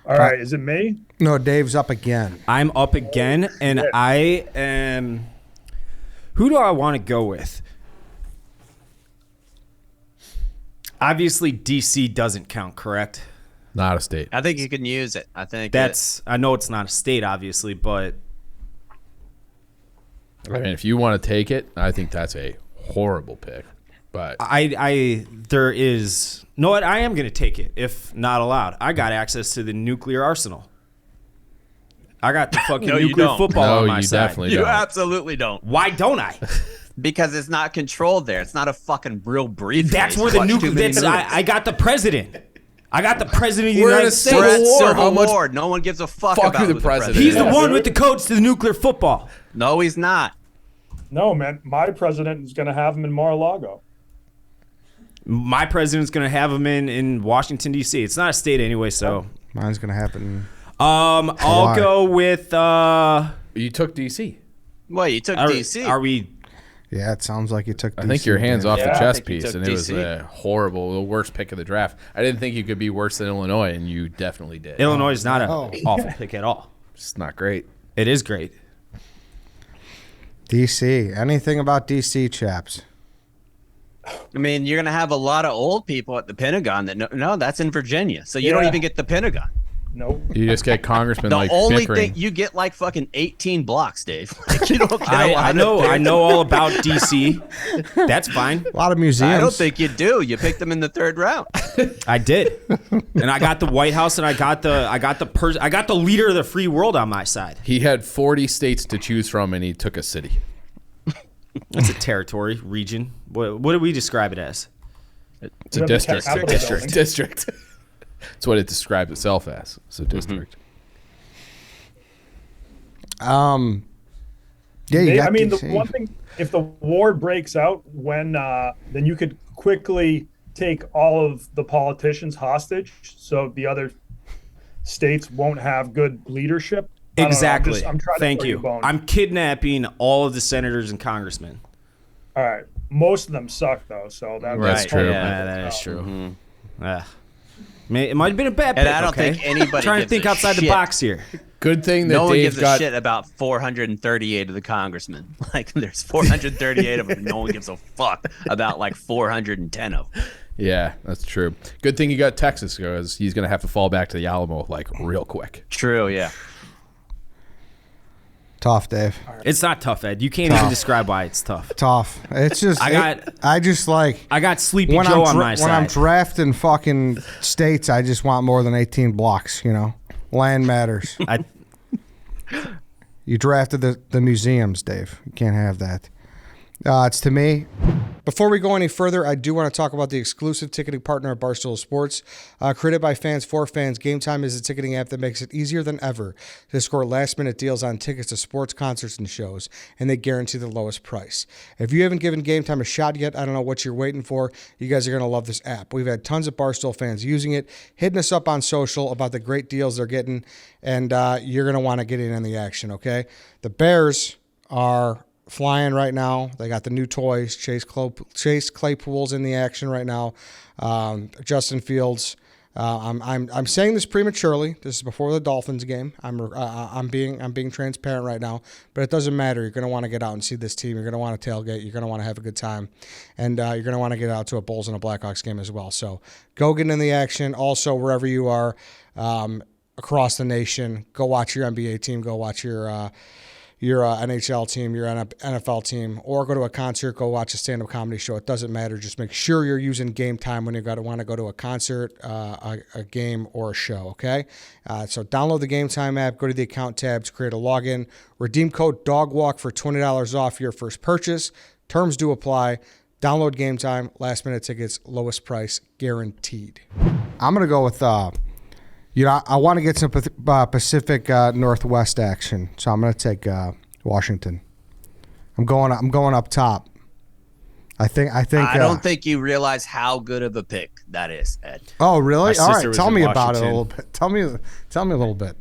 right, is it me? No, Dave's up again. I'm up again, and I am. Who do I want to go with? Obviously, DC doesn't count, correct? Not a state. I think you can use it. I think I know it's not a state, obviously, but I mean, if you want to take it, I think that's a horrible pick. But there is no. I am going to take it if not allowed. I got access to the nuclear arsenal. I got the fucking No, you nuclear don't. football No, on my you side. definitely you don't. absolutely don't, Why don't I? because it's not controlled there. It's not a fucking real briefcase. That's where the Watch too nuclear. many That's movies. I got the president. I got the president of the We're in United a States. We're at Civil War. Civil How much- War. No one gives a fuck Fuck about who the who the president president He's the Yeah, one dude. with the codes to the nuclear football. No, he's not. No, man. My president is going to have him in Mar-a-Lago. My president's going to have him in Washington, D.C. It's not a state anyway, so. Mine's gonna happen. I'll Hawaii. go with. you took DC. Well, you took DC. Are we. Yeah, it sounds like you took. I think your hands off the Yeah, I chess think you piece, took and it was DC. a horrible, the worst pick of the draft. I didn't think you could be worse than Illinois, and you definitely did. Illinois is not an Oh. awful pick at all. It's not great. It is great. DC. Anything about DC, chaps? I mean, you're going to have a lot of old people at the Pentagon that no, that's in Virginia. So you don't Yeah. even get the Pentagon. Nope. You just get congressmen The only bickering. thing you get fucking 18 blocks, Dave. Like you don't get a lot I of know things. all about D.C. That's fine. A lot of museums. I don't think you do. You picked them in the third round. I did, and I got the White House, and I got the leader of the free world on my side. He had 40 states to choose from, and he took a city. That's a territory, region. What do we describe it as? It's a You have the district. Capitol District. building. District. That's what it describes itself as. It's a district. Yeah, you got I mean, the DC. one thing, if the war breaks out, then you could quickly take all of the politicians hostage, so the other states won't have good leadership. I don't know, Exactly. I'm trying Thank to throw you. bones. I'm kidnapping all of the senators and congressmen. All right. Most of them suck, though, so That's true. Yeah, that is true. It might have been a bad pick. And I don't okay? think anybody trying to gives think a outside the shit. box here. Good thing that No one Dave gives a got. shit about 438 of the congressmen. Like, there's 438 of them. No one gives a fuck about like 410 of them. Yeah, that's true. Good thing he got Texas because he's gonna have to fall back to the Alamo like real quick. True, yeah. Tough, Dave. It's not tough, Ed. You can't even describe why it's tough. Tough. It's just. I just like. I got Sleepy When Joe on my when I'm side. drafting fucking states, I just want more than 18 blocks. You know, land matters. You drafted the museums, Dave. You can't have that. It's to me. Before we go any further, I do want to talk about the exclusive ticketing partner of Barstool Sports. Created by fans for fans, Game Time is a ticketing app that makes it easier than ever to score last-minute deals on tickets to sports, concerts, and shows, and they guarantee the lowest price. If you haven't given Game Time a shot yet, I don't know what you're waiting for. You guys are going to love this app. We've had tons of Barstool fans using it, hitting us up on social about the great deals they're getting, and you're going to want to get in on the action, okay? The Bears are flying right now. They got the new toys. Chase Claypool's in the action right now. Justin Fields. I'm saying this prematurely. This is before the Dolphins game. I'm being transparent right now, but it doesn't matter. You're going to want to get out and see this team. You're going to want to tailgate. You're going to want to have a good time, and you're going to want to get out to a Bulls and a Blackhawks game as well. So go get in the action. Also, wherever you are across the nation, go watch your NBA team. Go watch your NHL team, your NFL team, or go to a concert, go watch a stand-up comedy show. It doesn't matter. Just make sure you're using Game Time when you want to go to a concert, a game, or a show, okay? So download the Game Time app, go to the account tabs, create a login, redeem code DOGWALK for $20 off your first purchase. Terms do apply. Download Game Time, last-minute tickets, lowest price, guaranteed. I'm going to go with... I want to get some Pacific Northwest action, so I'm going to take Washington. I'm going up top. I don't think you realize how good of a pick that is, Ed. Oh, really? My All sister right, was tell in me about it a Washington. little bit. Tell me a little bit.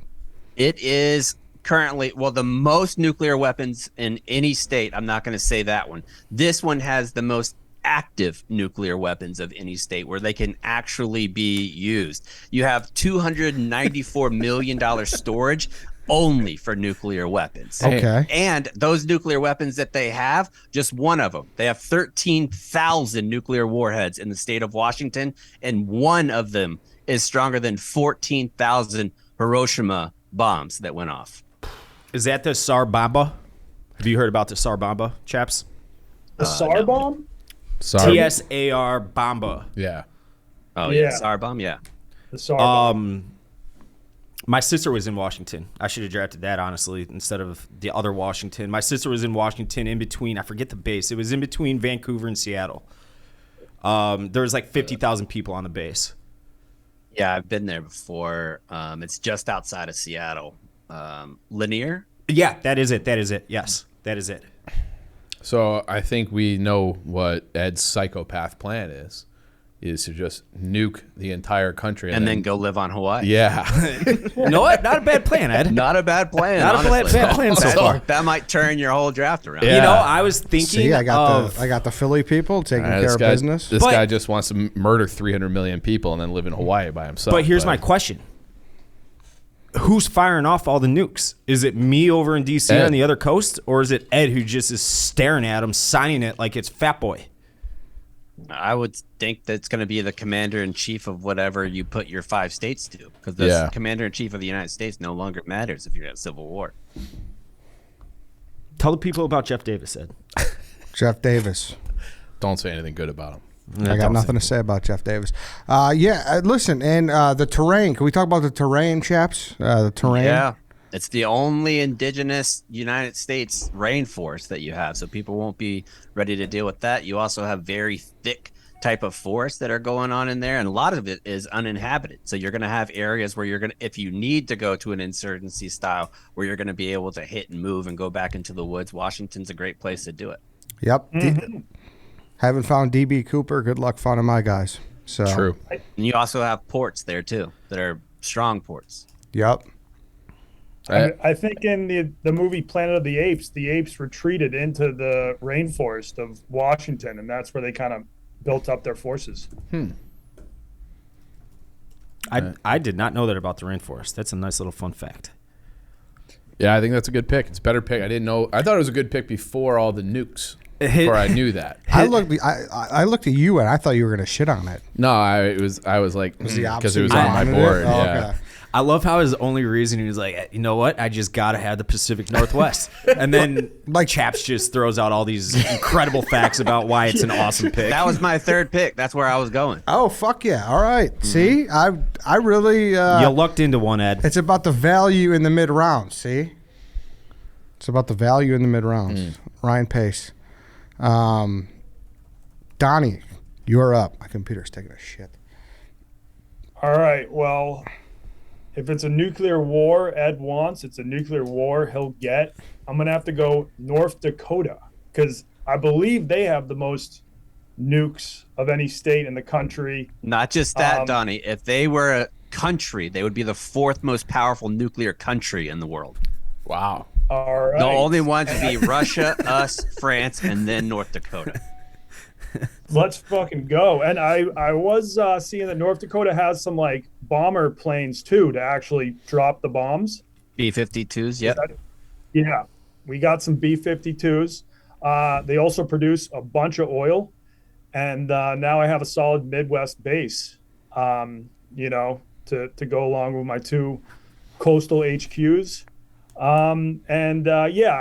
It is currently, the most nuclear weapons in any state. I'm not going to say that one. This one has the most active nuclear weapons of any state where they can actually be used. You have $294 million storage only for nuclear weapons. Okay. And those nuclear weapons that they have, just one of them. They have 13,000 nuclear warheads in the state of Washington, and one of them is stronger than 14,000 Hiroshima bombs that went off. Is that the Tsar Bomba? Have you heard about the Tsar Bomba, chaps? The SAR bomb? Sorry. TSAR Bomba. Yeah. Oh, Yeah. yeah. SAR bomb, yeah. The SAR bomb. My sister was in Washington. I should have drafted that, honestly, instead of the other Washington. My sister was in Washington in between, I forget the base. It was in between Vancouver and Seattle. There was like 50,000 people on the base. Yeah, I've been there before. It's just outside of Seattle. Lanier? Yeah, that is it. Yes, that is it. So I think we know what Ed's psychopath plan is to just nuke the entire country And then go live on Hawaii. Yeah. You know what? Not a bad plan, Ed. Not a bad plan. Not a honestly. bad plan so far. That might turn your whole draft around. Yeah. You know, I was thinking See, I got of the Philly people taking care This of guy, business. This But- guy just wants to murder 300 million people and then live in Hawaii by himself. But here's my question. Who's firing off all the nukes? Is it me over in D.C. Ed. on the other coast, or is it Ed who just is staring at him, signing it like it's Fat Boy? I would think that's going to be the commander-in-chief of whatever you put your 5 states to. Because the Yeah. commander-in-chief of the United States no longer matters if you're at civil war. Tell the people about Jeff Davis, Ed. Jeff Davis. Don't say anything good about him. I got nothing to say about Jeff Davis. Listen, and the terrain. Can we talk about the terrain, chaps? The terrain. Yeah. It's the only indigenous United States rainforest that you have, so people won't be ready to deal with that. You also have very thick type of forests that are going on in there, and a lot of it is uninhabited. So you're going to have areas where you're going to, if you need to go to an insurgency style, where you're going to be able to hit and move and go back into the woods. Washington's a great place to do it. Yep. Haven't found DB Cooper. Good luck finding my guys. So True. And you also have ports there too that are strong ports. Yep. I think in the movie Planet of the apes retreated into the rainforest of Washington, and that's where they kind of built up their forces. I did not know that about the rainforest. That's a nice little fun fact. Yeah, I think that's a good pick. It's a better pick. I didn't know. I thought it was a good pick before all the nukes. Before I knew that. I looked at you and I thought you were gonna shit on it. No, I was like, Was the because it opposite was on my of it? board. Oh, Yeah. okay. I love how his only reason he was like, you know what? I just got to have the Pacific Northwest. And then like Chaps just throws out all these incredible facts about why it's an awesome pick. That was my third pick. That's where I was going. Oh fuck yeah! All right. See, I really. You lucked into one, Ed. It's about the value in the mid rounds. See, it's about the value in the mid rounds. Ryan Pace, Donnie, you're up. My computer's taking a shit. All right. Well, if it's a nuclear war Ed wants, it's a nuclear war he'll get. I'm going to have to go North Dakota because I believe they have the most nukes of any state in the country. Not just that, Donnie. If they were a country, they would be the fourth most powerful nuclear country in the world. Wow. All right. The only ones would be Russia, us, France, and then North Dakota. Let's fucking go. And I was seeing that North Dakota has some like bomber planes too to actually drop the bombs. B-52s, yep. Yeah, we got some B-52s. They also produce a bunch of oil, and now I have a solid Midwest base. To go along with my two coastal HQs. I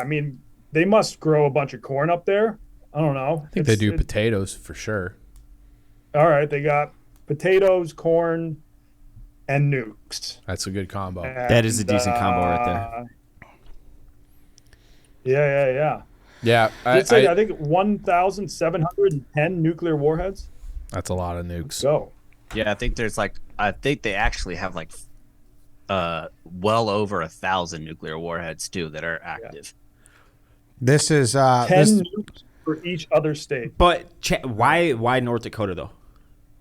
mean, they must grow a bunch of corn up there. I don't know. I think they do potatoes for sure. All right, they got potatoes, corn, and nukes. That's a good combo. That is a decent combo right there. Yeah. Yeah. I think 1,710 nuclear warheads. That's a lot of nukes. Go. Yeah, I think they actually have like well over 1,000 nuclear warheads too that are active. This is 10 nukes for each other state. But why North Dakota, though?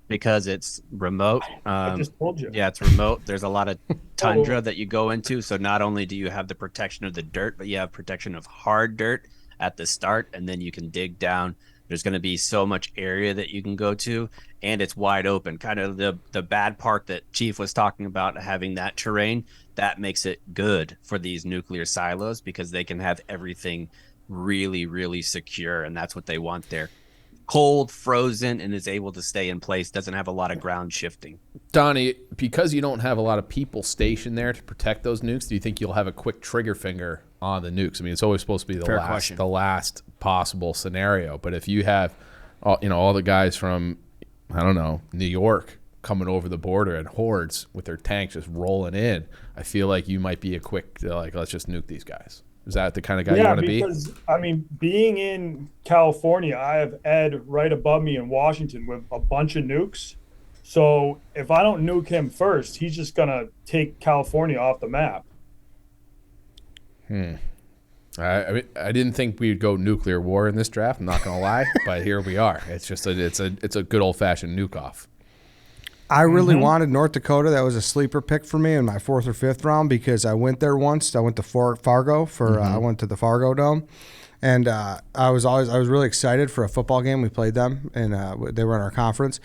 Because it's remote. I just told you. Yeah, it's remote. There's a lot of tundra that you go into. So not only do you have the protection of the dirt, but you have protection of hard dirt at the start, and then you can dig down. There's going to be so much area that you can go to, and it's wide open. Kind of the bad part that Chief was talking about, having that terrain, that makes it good for these nuclear silos because they can have everything really, really secure, and that's what they want there. Cold, frozen, and is able to stay in place, doesn't have a lot of ground shifting. Donnie, because you don't have a lot of people stationed there to protect those nukes, do you think you'll have a quick trigger finger on the nukes? I mean, it's always supposed to be the last possible scenario. But if you have, all the guys from, I don't know, New York coming over the border in hordes with their tanks just rolling in, I feel like you might be a quick, let's just nuke these guys. Is that the kind of guy you want to be? Yeah, because, I mean, being in California, I have Ed right above me in Washington with a bunch of nukes. So if I don't nuke him first, he's just going to take California off the map. I didn't think we'd go nuclear war in this draft. I'm not going to lie, but here we are. It's just it's a good old fashioned nuke off. I really wanted North Dakota. That was a sleeper pick for me in my fourth or fifth round because I went there once. I went to Fargo I went to the Fargo Dome, and I was really excited for a football game. We played them, and they were in our conference,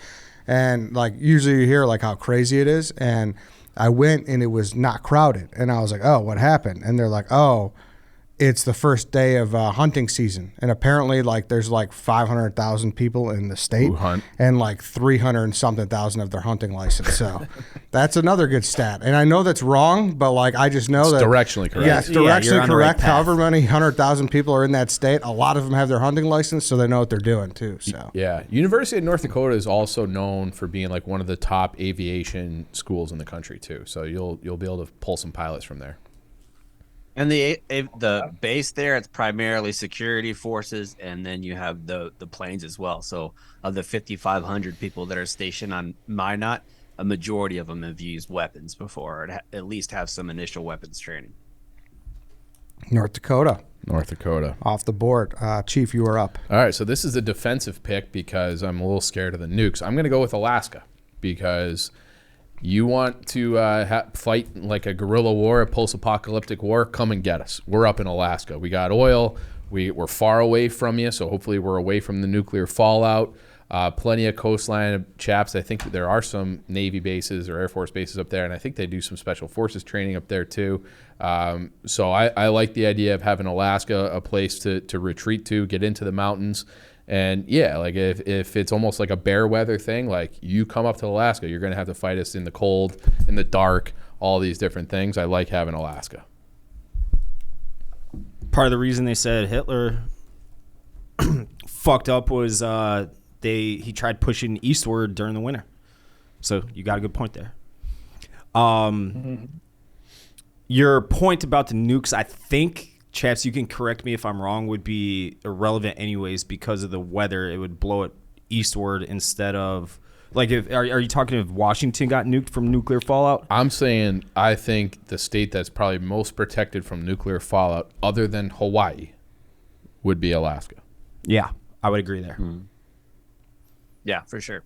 and like usually you hear like how crazy it is, and I went and it was not crowded, and I was like, oh, what happened? And they're like, oh, it's the first day of hunting season, and apparently like there's like 500,000 people in the state who hunt, and like 300 and something thousand of their hunting license. So that's another good stat. And I know that's wrong, but like I just know it's that directionally correct. Yeah, it's you're directionally on the right correct. path. However many 100,000 people are in that state, a lot of them have their hunting license, so they know what they're doing too. So yeah, University of North Dakota is also known for being like one of the top aviation schools in the country too. So you'll be able to pull some pilots from there. And the base there, it's primarily security forces, and then you have the planes as well. So of the 5,500 people that are stationed on Minot, a majority of them have used weapons before, or at least have some initial weapons training. North Dakota. North Dakota. Off the board. Chief, you are up. All right, so this is a defensive pick because I'm a little scared of the nukes. I'm going to go with Alaska because you want to fight like a guerrilla war, a post-apocalyptic war, come and get us. We're up in Alaska. We got oil. We're far away from you, so hopefully we're away from the nuclear fallout. Plenty of coastline. Chaps, I think there are some Navy bases or Air Force bases up there, and I think they do some Special Forces training up there too. So I like the idea of having Alaska a place to retreat to, get into the mountains. And yeah, like if it's almost like a bear weather thing, like you come up to Alaska, you're going to have to fight us in the cold, in the dark, all these different things. I like having Alaska. Part of the reason they said Hitler fucked up was he tried pushing eastward during the winter. So you got a good point there. Your point about the nukes, I think, Chaps, you can correct me if I'm wrong, would be irrelevant anyways because of the weather. It would blow it eastward instead of like are you talking if Washington got nuked from nuclear fallout? I'm saying I think the state that's probably most protected from nuclear fallout other than Hawaii would be Alaska. Yeah, I would agree there. Yeah, for sure.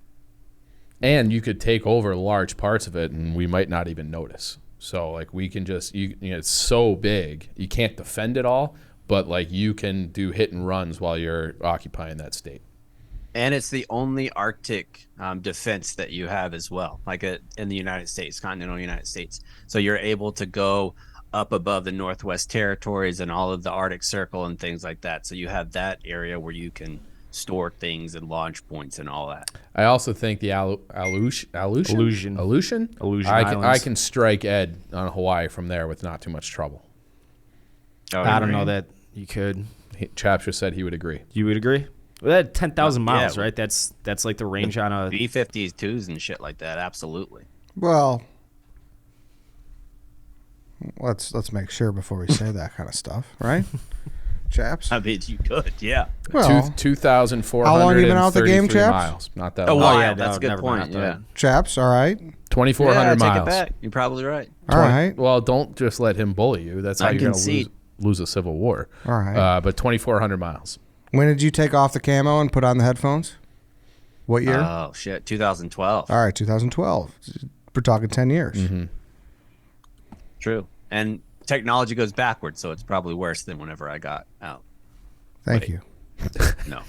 And you could take over large parts of it and we might not even notice. So like we can just it's so big you can't defend it all, but like you can do hit and runs while you're occupying that state. And it's the only Arctic defense that you have as well, like in the United States, continental United States. So you're able to go up above the Northwest Territories and all of the Arctic Circle and things like that. So you have that area where you can store things and launch points and all that. I also think the Aleutian I can strike Ed on Hawaii from there with not too much trouble. I don't know that you could. Chaps just said he would agree. You would agree? Well, that 10,000 miles, right? That's like the range on a B-52s and shit like that. Absolutely. Well, let's make sure before we say that kind of stuff, right? Chaps? I mean, you could, yeah. Well, 2,433 how long you been out the game, Chaps? miles. Not that Oh, long. wow, yeah, that's a good point. Yeah. Chaps, all right. 2,400 Take miles. it back. You're probably right. All right. Well, don't just let him bully you. That's how I you're going to concede. lose a civil war. All right. But 2,400 miles. When did you take off the camo and put on the headphones? What year? Oh, shit. 2012. All right, 2012. We're talking 10 years. Mm-hmm. True. And technology goes backwards, so it's probably worse than whenever I got out. Thank you. No.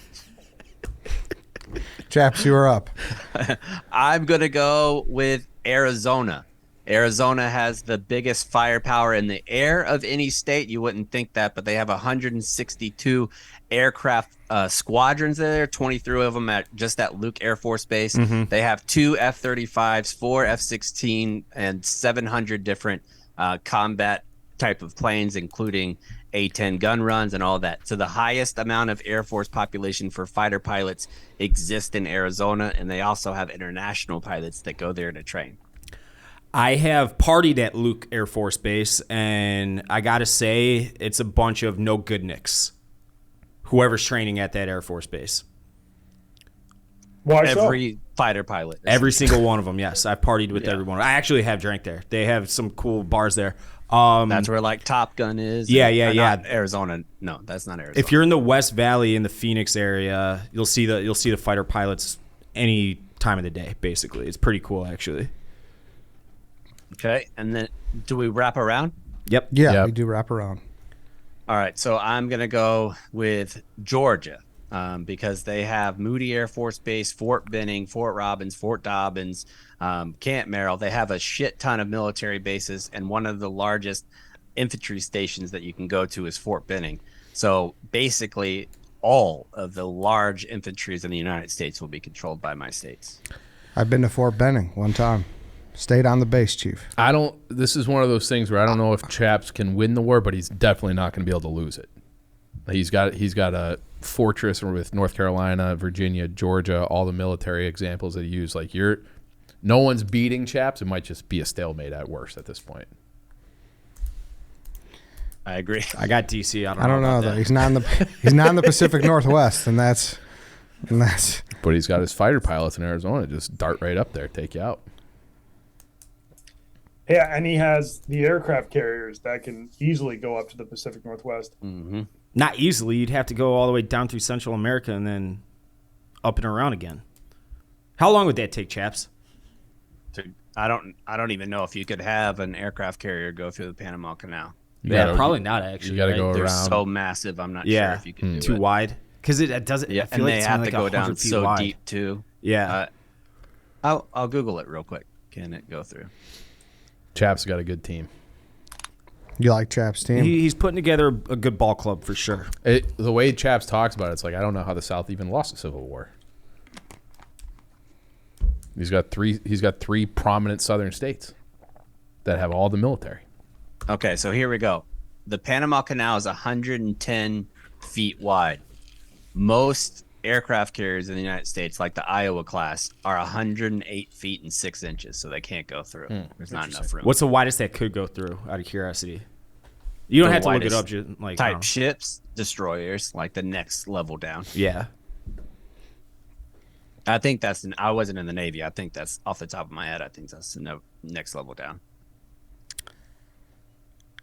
Chaps, you are up. I'm going to go with Arizona. Arizona has the biggest firepower in the air of any state. You wouldn't think that, but they have 162 aircraft squadrons there, 23 of them at Luke Air Force Base. Mm-hmm. They have 2 F-35s, 4 F-16, and 700 different combat type of planes, including A-10 gun runs and all that. So the highest amount of Air Force population for fighter pilots exists in Arizona, and they also have international pilots that go there to train. I have partied at Luke Air Force Base, and I got to say, it's a bunch of no good nicks. Whoever's training at that Air Force Base. Why Every fighter pilot. Every single one of them, yes. I've partied with everyone. I actually have drank there. They have some cool bars there. That's where like Top Gun is. Yeah. Not Arizona. No, that's not Arizona. If you're in the West Valley in the Phoenix area, you'll see the fighter pilots any time of the day, basically. It's pretty cool, actually. Okay, and then do we wrap around? Yep. Yeah, we do wrap around. All right, so I'm going to go with Georgia because they have Moody Air Force Base, Fort Benning, Fort Robbins, Fort Dobbins, Camp Merrill. They have a shit ton of military bases, and one of the largest infantry stations that you can go to is Fort Benning. So basically, all of the large infantries in the United States will be controlled by my states. I've been to Fort Benning one time. Stayed on the base, Chief. This is one of those things where I don't know if Chaps can win the war, but he's definitely not going to be able to lose it. He's got a fortress with North Carolina, Virginia, Georgia, all the military examples that he used. Like no one's beating Chaps. It might just be a stalemate at worst at this point. I agree. I got DC. I I don't know about though. that. He's not in the Pacific Northwest, and that's. But he's got his fighter pilots in Arizona. Just dart right up there, take you out. Yeah, and he has the aircraft carriers that can easily go up to the Pacific Northwest. Mm-hmm. Not easily. You'd have to go all the way down through Central America and then up and around again. How long would that take, Chaps? I don't even know if you could have an aircraft carrier go through the Panama Canal. Probably not actually. You got to go They're around. so massive. I'm not sure if you could do too it. wide because it doesn't. Yeah, I feel and like they it's have only to like go down 100 feet so wide. deep too. Yeah. I'll Google it real quick. Can it go through? Chaps got a good team. You like Chaps' team? He's putting together a good ball club for sure. The way Chaps talks about it, it's like, I don't know how the South even lost the Civil War. He's got three prominent southern states that have all the military. Okay, so here we go. The Panama Canal is 110 feet wide. Most aircraft carriers in the United States, like the Iowa class, are 108 feet and 6 inches, so they can't go through. There's not enough room. What's the widest that could go through? Out of curiosity, you don't The have to look it widest up. Just like type ships, destroyers, like the next level down. Yeah. I think that's. I wasn't in the Navy. I think that's off the top of my head. I think that's the next level down.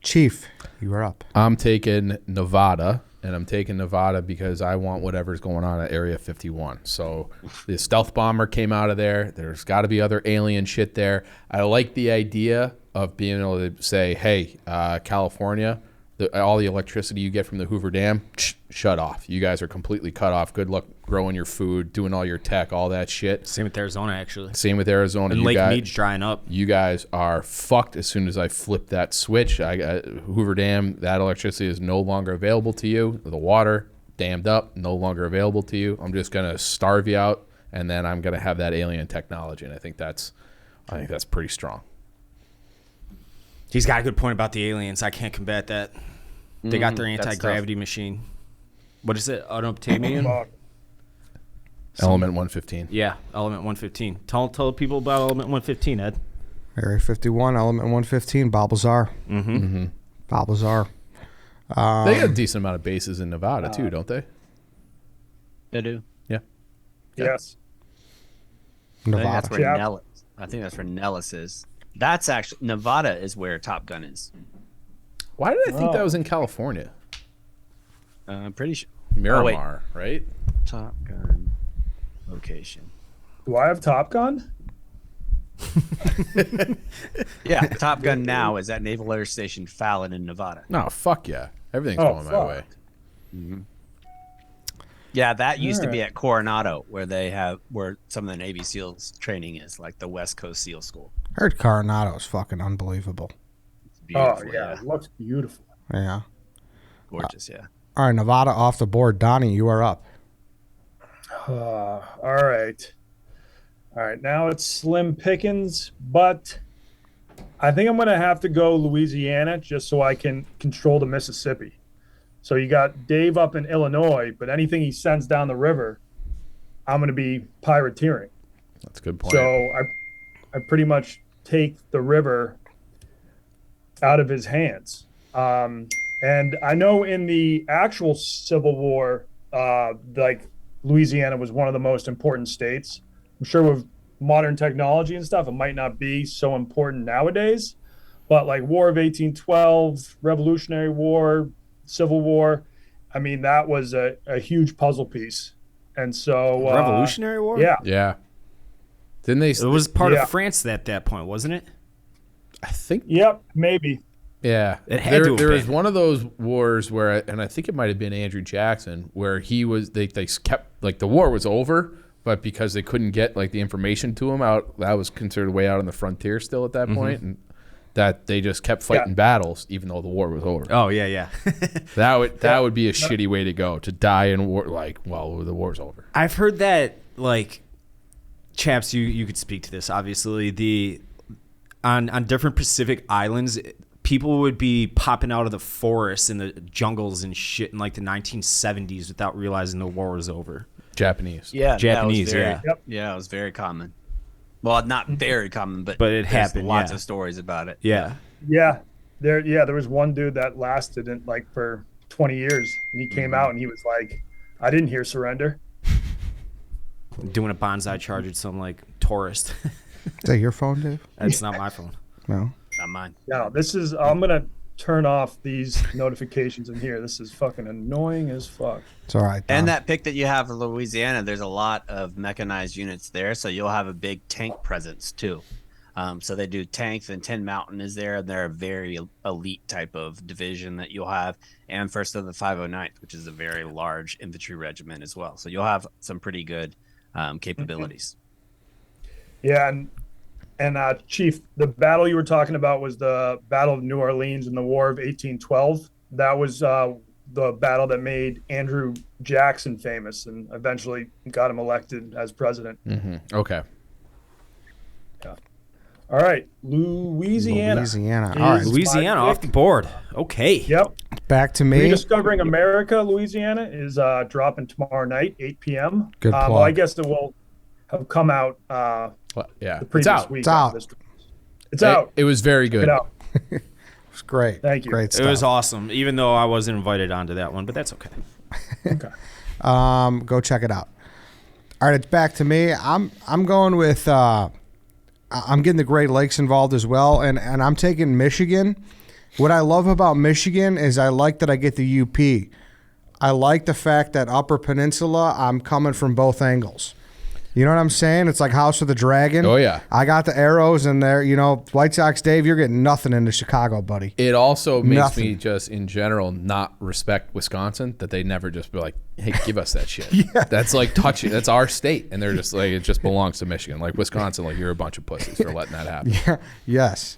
Chief, you are up. I'm taking Nevada, and I'm taking Nevada because I want whatever's going on at Area 51. So the stealth bomber came out of there. There's got to be other alien shit there. I like the idea of being able to say, hey, California, all the electricity you get from the Hoover Dam, shut off. You guys are completely cut off. Good luck growing your food, doing all your tech, all that shit. Same with Arizona, actually. Same with Arizona. And Lake Mead's drying up. You guys are fucked as soon as I flip that switch. Hoover Dam, that electricity is no longer available to you. The water, dammed up, no longer available to you. I'm just going to starve you out, and then I'm going to have that alien technology, and I think that's pretty strong. He's got a good point about the aliens. I can't combat that. They got their that's anti-gravity machine. What is it? Unobtainium? Element 115. Yeah, Element 115. Tell people about Element 115, Ed. Area 51, Element 115, Balbazar. Balbazar. They got a decent amount of bases in Nevada, too, don't they? They do. Yeah. Yes. Nevada. I think that's where Nellis is. That's actually Nevada is where Top Gun is. Why did I think that was in California? I'm pretty sure. Miramar, right? Top Gun location. Do I have Top Gun? Yeah, Top Gun now is at Naval Air Station Fallon in Nevada. No, fuck yeah. Everything's Oh, going my fuck. way. Yeah, that used to be Alright. at Coronado, where some of the Navy SEALs training is, like the West Coast SEAL School. Heard Coronado's fucking unbelievable. It's beautiful, Yeah, it looks beautiful. Yeah. gorgeous. Yeah. All right, Nevada off the board. Donnie, you are up. All right. Now it's slim pickings, but I think I'm going to have to go Louisiana just so I can control the Mississippi. So you got Dave up in Illinois, but anything he sends down the river, I'm going to be privateering. That's a good point. So I pretty much take the river out of his hands. And I know in the actual Civil War, like Louisiana was one of the most important states. I'm sure with modern technology and stuff, it might not be so important nowadays. But like War of 1812, Revolutionary War, Civil War, I mean, that was a huge puzzle piece. And so Revolutionary War? Yeah. Yeah. Didn't they? It was part Yeah. of France at that point, wasn't it? I think. Yep. Maybe. Yeah. It had to have there was been. one of those wars where, and I think it might have been Andrew Jackson, where they kept, like, the war was over, but because they couldn't get, like, the information to him out, that was considered way out on the frontier still at that point, and that they just kept fighting battles even though the war was over. Oh, yeah. That would be a shitty way to go, to die in war, like, well, the war's over. I've heard that, like, Chaps, you could speak to this, obviously. On different Pacific islands, people would be popping out of the forests and the jungles and shit in, like, the 1970s without realizing the war was over. Japanese. Yeah. Japanese, that was very, yeah. Yep. Yeah, it was very common. Well, not very common, but But it there's happened, lots yeah. of stories about it. Yeah. Yeah. there was one dude that lasted in like for 20 years, and he came out and he was like, I didn't hear surrender. Doing a bonsai charge at some like tourist. Is that your phone, Dave? That's not my phone. No. Not mine. No, I'm gonna turn off these notifications in here. This is fucking annoying as fuck. It's all right. Dom. And that pick that you have in Louisiana, there's a lot of mechanized units there, so you'll have a big tank presence too. So they do tanks, and Tin Mountain is there, and they're a very elite type of division that you'll have. And first of the 509th, which is a very large infantry regiment as well. So you'll have some pretty good capabilities. Yeah, and Chief, the battle you were talking about was the Battle of New Orleans in the War of 1812. That was the battle that made Andrew Jackson famous and eventually got him elected as president. Okay. All right, Louisiana. Louisiana. is All right. my Louisiana off the pick. board. Okay. Yep. Back to me. Rediscovering America, Louisiana is dropping tomorrow night, 8 p.m. Good Well, I plug. guess it will have come out Well, yeah. the It's previous out. week. It's out. It's out. It was very Check good. it out. It's great. Thank you. Great It stuff. was awesome, even though I wasn't invited onto that one, but that's okay. Okay. Go check it out. All right, it's back to me. I'm going with I'm getting the Great Lakes involved as well, and I'm taking Michigan. What I love about Michigan is I like that I get the UP. I like the fact that Upper Peninsula, I'm coming from both angles. You know what I'm saying? It's like House of the Dragon. Oh, yeah. I got the arrows in there. You know, White Sox Dave, you're getting nothing into Chicago, buddy. It also makes Nothing. me just in general not respect Wisconsin, that they never just be like, hey, give us that shit. That's like touching. That's our state. And they're just like, it just belongs to Michigan. Like Wisconsin, like you're a bunch of pussies for letting that happen. Yeah. Yes.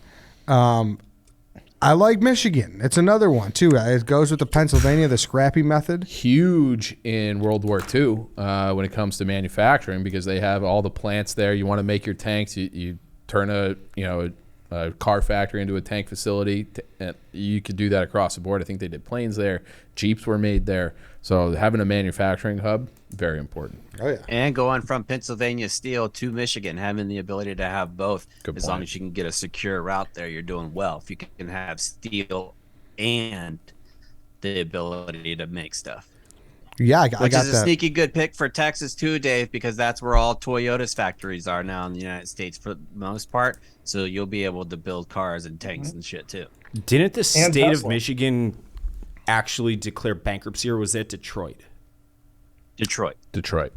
I like Michigan. It's another one, too. It goes with the Pennsylvania, the scrappy method. Huge in World War II when it comes to manufacturing, because they have all the plants there. You want to make your tanks, you turn a car factory into a tank facility. And you could do that across the board. I think they did planes there. Jeeps were made there. So having a manufacturing hub, very important. Oh, yeah. And going from Pennsylvania steel to Michigan, having the ability to have both, Good as long point. as you can get a secure route there, you're doing well. If you can have steel and the ability to make stuff. Yeah, I Which got is a that. sneaky good pick for Texas too, Dave, because that's where all Toyota's factories are now in the United States for the most part. So you'll be able to build cars and tanks and shit too. Didn't the And state of Tesla. Michigan actually declare bankruptcy, or was that Detroit? Detroit.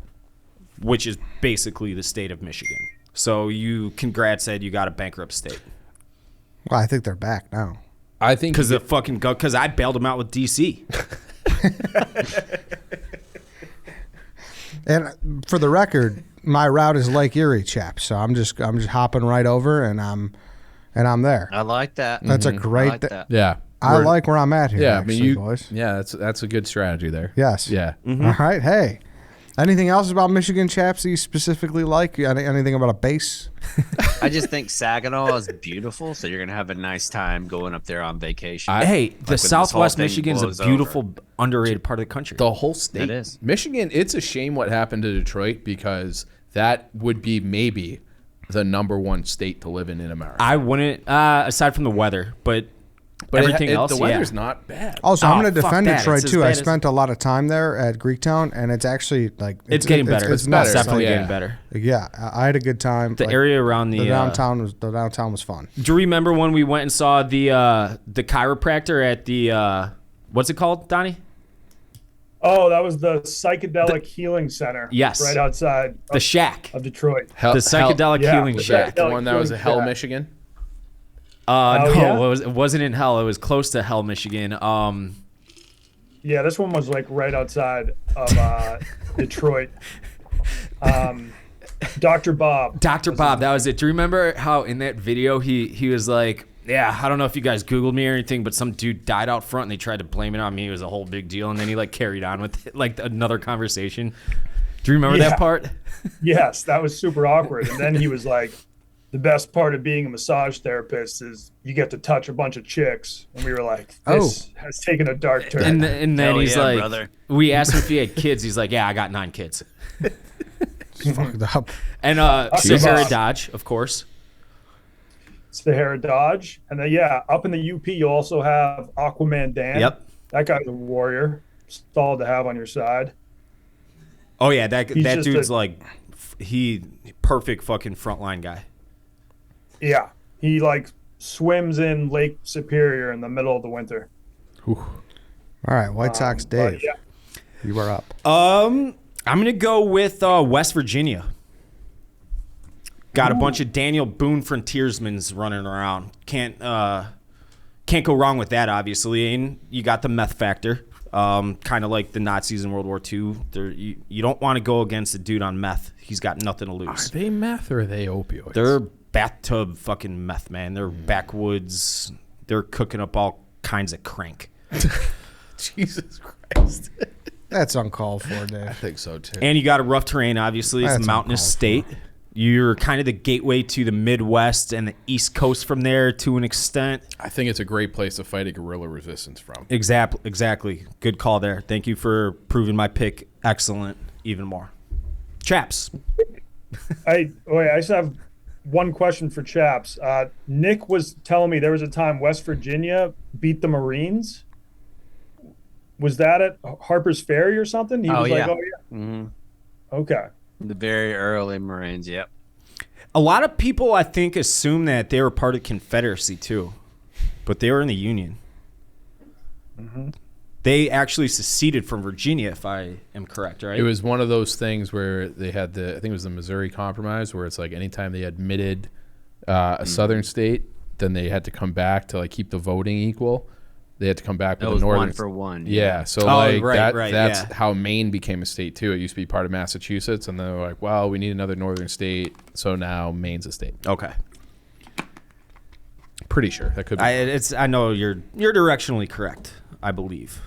Which is basically the state of Michigan. So congrats, Ed, you got a bankrupt state. Well, I think they're back now. I think Because I bailed them out with DC. And for the record, my route is Lake Erie, Chaps. So I'm just hopping right over, and I'm there. I like that. That's a I great. like that. yeah. I We're- like where I'm at here. Yeah, actually, boys. Yeah, that's a good strategy there. Yes. Yeah. All right. Hey. Anything else about Michigan, Chaps, that you specifically like? Anything about a base? I just think Saginaw is beautiful, so you're gonna have a nice time going up there on vacation. Hey, when the this Southwest whole thing Michigan is a blows beautiful, underrated part of the country. The whole state. It is. Michigan, it's a shame what happened to Detroit, because that would be maybe the #1 state to live in America. I wouldn't, aside from the weather, but everything else, the yeah. weather's not bad. Also, I'm going to fuck defend that. Detroit, It's as too. I bad as- spent a lot of time there at Greektown, and it's actually like... It's getting better. It's better. nuts. definitely Yeah. getting better. Yeah, I had a good time. The area around the downtown was fun. Do you remember when we went and saw the chiropractor at the what's it called, Donnie? Oh, that was the Psychedelic Healing Center. Yes. Right outside The Shack. of Detroit. Hell, The psychedelic yeah. healing The shack. the one that was a Hell, Yeah. Michigan. No, yeah? it wasn't in Hell. It was close to Hell, Michigan. Yeah, this one was like right outside of Detroit. Dr. Bob. Dr. Bob, that was it. Do you remember how in that video he was like, yeah, I don't know if you guys Googled me or anything, but some dude died out front and they tried to blame it on me. It was a whole big deal. And then he like carried on with it, like another conversation. Do you remember Yeah. that part? Yes, that was super awkward. And then he was like, the best part of being a massage therapist is you get to touch a bunch of chicks. And we were like, this has taken a dark turn. And then Hell he's yeah, like, brother. we asked him if he had kids. He's like, yeah, I got 9 kids. It's fucked up. And Jesus. Sahara Dodge, of course. Sahara Dodge, and then up in the UP you'll also have Aquaman Dan. Yep. That guy's a warrior. Solid to have on your side. Oh yeah, that just dude's he perfect fucking frontline guy. Yeah, he swims in Lake Superior in the middle of the winter. All right, White Sox Dave. Yeah. You are up. I'm gonna go with West Virginia. Got a bunch of Daniel Boone frontiersmen running around. Can't go wrong with that, obviously. And you got the meth factor, kind of like the Nazis in World War II. You don't want to go against a dude on meth. He's got nothing to lose. Are they meth or are they opioids? They're bathtub fucking meth, man. They're backwoods. They're cooking up all kinds of crank. Jesus Christ. That's uncalled for, I Dave. think so too. And you got a rough terrain, obviously. It's That's a mountainous uncalled state. You're kind of the gateway to the Midwest and the East Coast from there to an extent. I think it's a great place to fight a guerrilla resistance from. Exactly. Good call there. Thank you for proving my pick excellent even more. Chaps. I just have one question for Chaps. Nick was telling me there was a time West Virginia beat the Marines. Was that at Harper's Ferry or something? He was yeah. Mm-hmm. Okay. The very early Marines, yep. A lot of people, I think, assume that they were part of Confederacy, too. But they were in the Union. Mm-hmm. They actually seceded from Virginia, if I am correct, right? It was one of those things where they had I think it was the Missouri Compromise, where it's like anytime they admitted a southern state, then they had to come back to keep the voting equal. They had to come back with That was a northern 1 for 1. Yeah, so that's how Maine became a state too. It used to be part of Massachusetts, and they were like, "Well, we need another northern state," so now Maine's a state. Okay. Pretty sure that could be. I know you're directionally correct, I believe.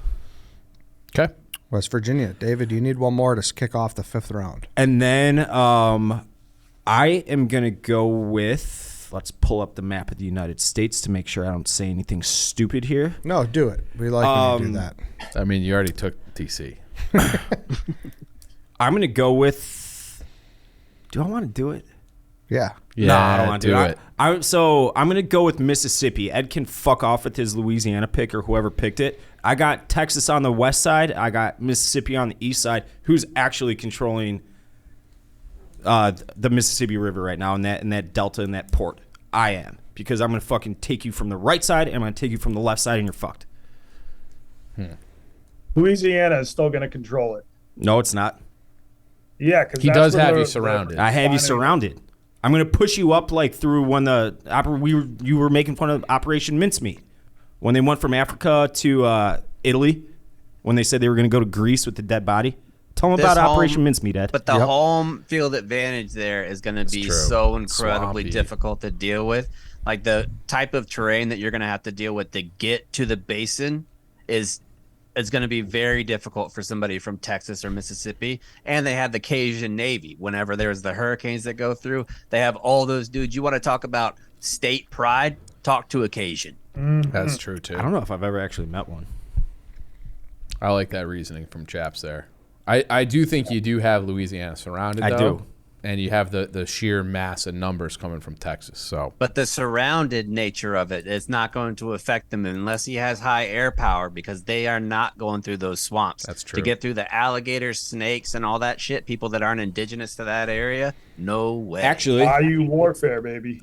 Okay. West Virginia. David, you need one more to kick off the 5th round. And then I am going to go with, let's pull up the map of the United States to make sure I don't say anything stupid here. No, do it. We like when you do that. I mean, you already took DC. I'm going to go with, do I want to do it? Yeah. Yeah, no, I don't want to do it. So I'm going to go with Mississippi. Ed can fuck off with his Louisiana pick or whoever picked it. I got Texas on the west side. I got Mississippi on the east side. Who's actually controlling the Mississippi River right now in that delta in that port? I am. Because I'm going to fucking take you from the right side and I'm going to take you from the left side and you're fucked. Louisiana is still going to control it. No, it's not. Yeah, because he does have you surrounded. I have you surrounded. I'm going to push you up through when you were making fun of Operation Mincemeat. When they went from Africa to Italy, when they said they were going to go to Greece with the dead body. Tell them about Operation Mincemeat, Ed. But the home field advantage there is going to be so incredibly difficult to deal with. The type of terrain that you're going to have to deal with to get to the basin is going to be very difficult for somebody from Texas or Mississippi. And they have the Cajun Navy. Whenever there's the hurricanes that go through, they have all those dudes. You want to talk about state pride? Talk to a Cajun. Mm-hmm. That's true, too. I don't know if I've ever actually met one. I like that reasoning from Chaps there. I do think you do have Louisiana surrounded, though. I do. And you have the sheer mass and numbers coming from Texas. But the surrounded nature of it is not going to affect them unless he has high air power, because they are not going through those swamps. That's true. To get through the alligators, snakes, and all that shit, people that aren't indigenous to that area, no way. Actually, Bayou warfare, baby.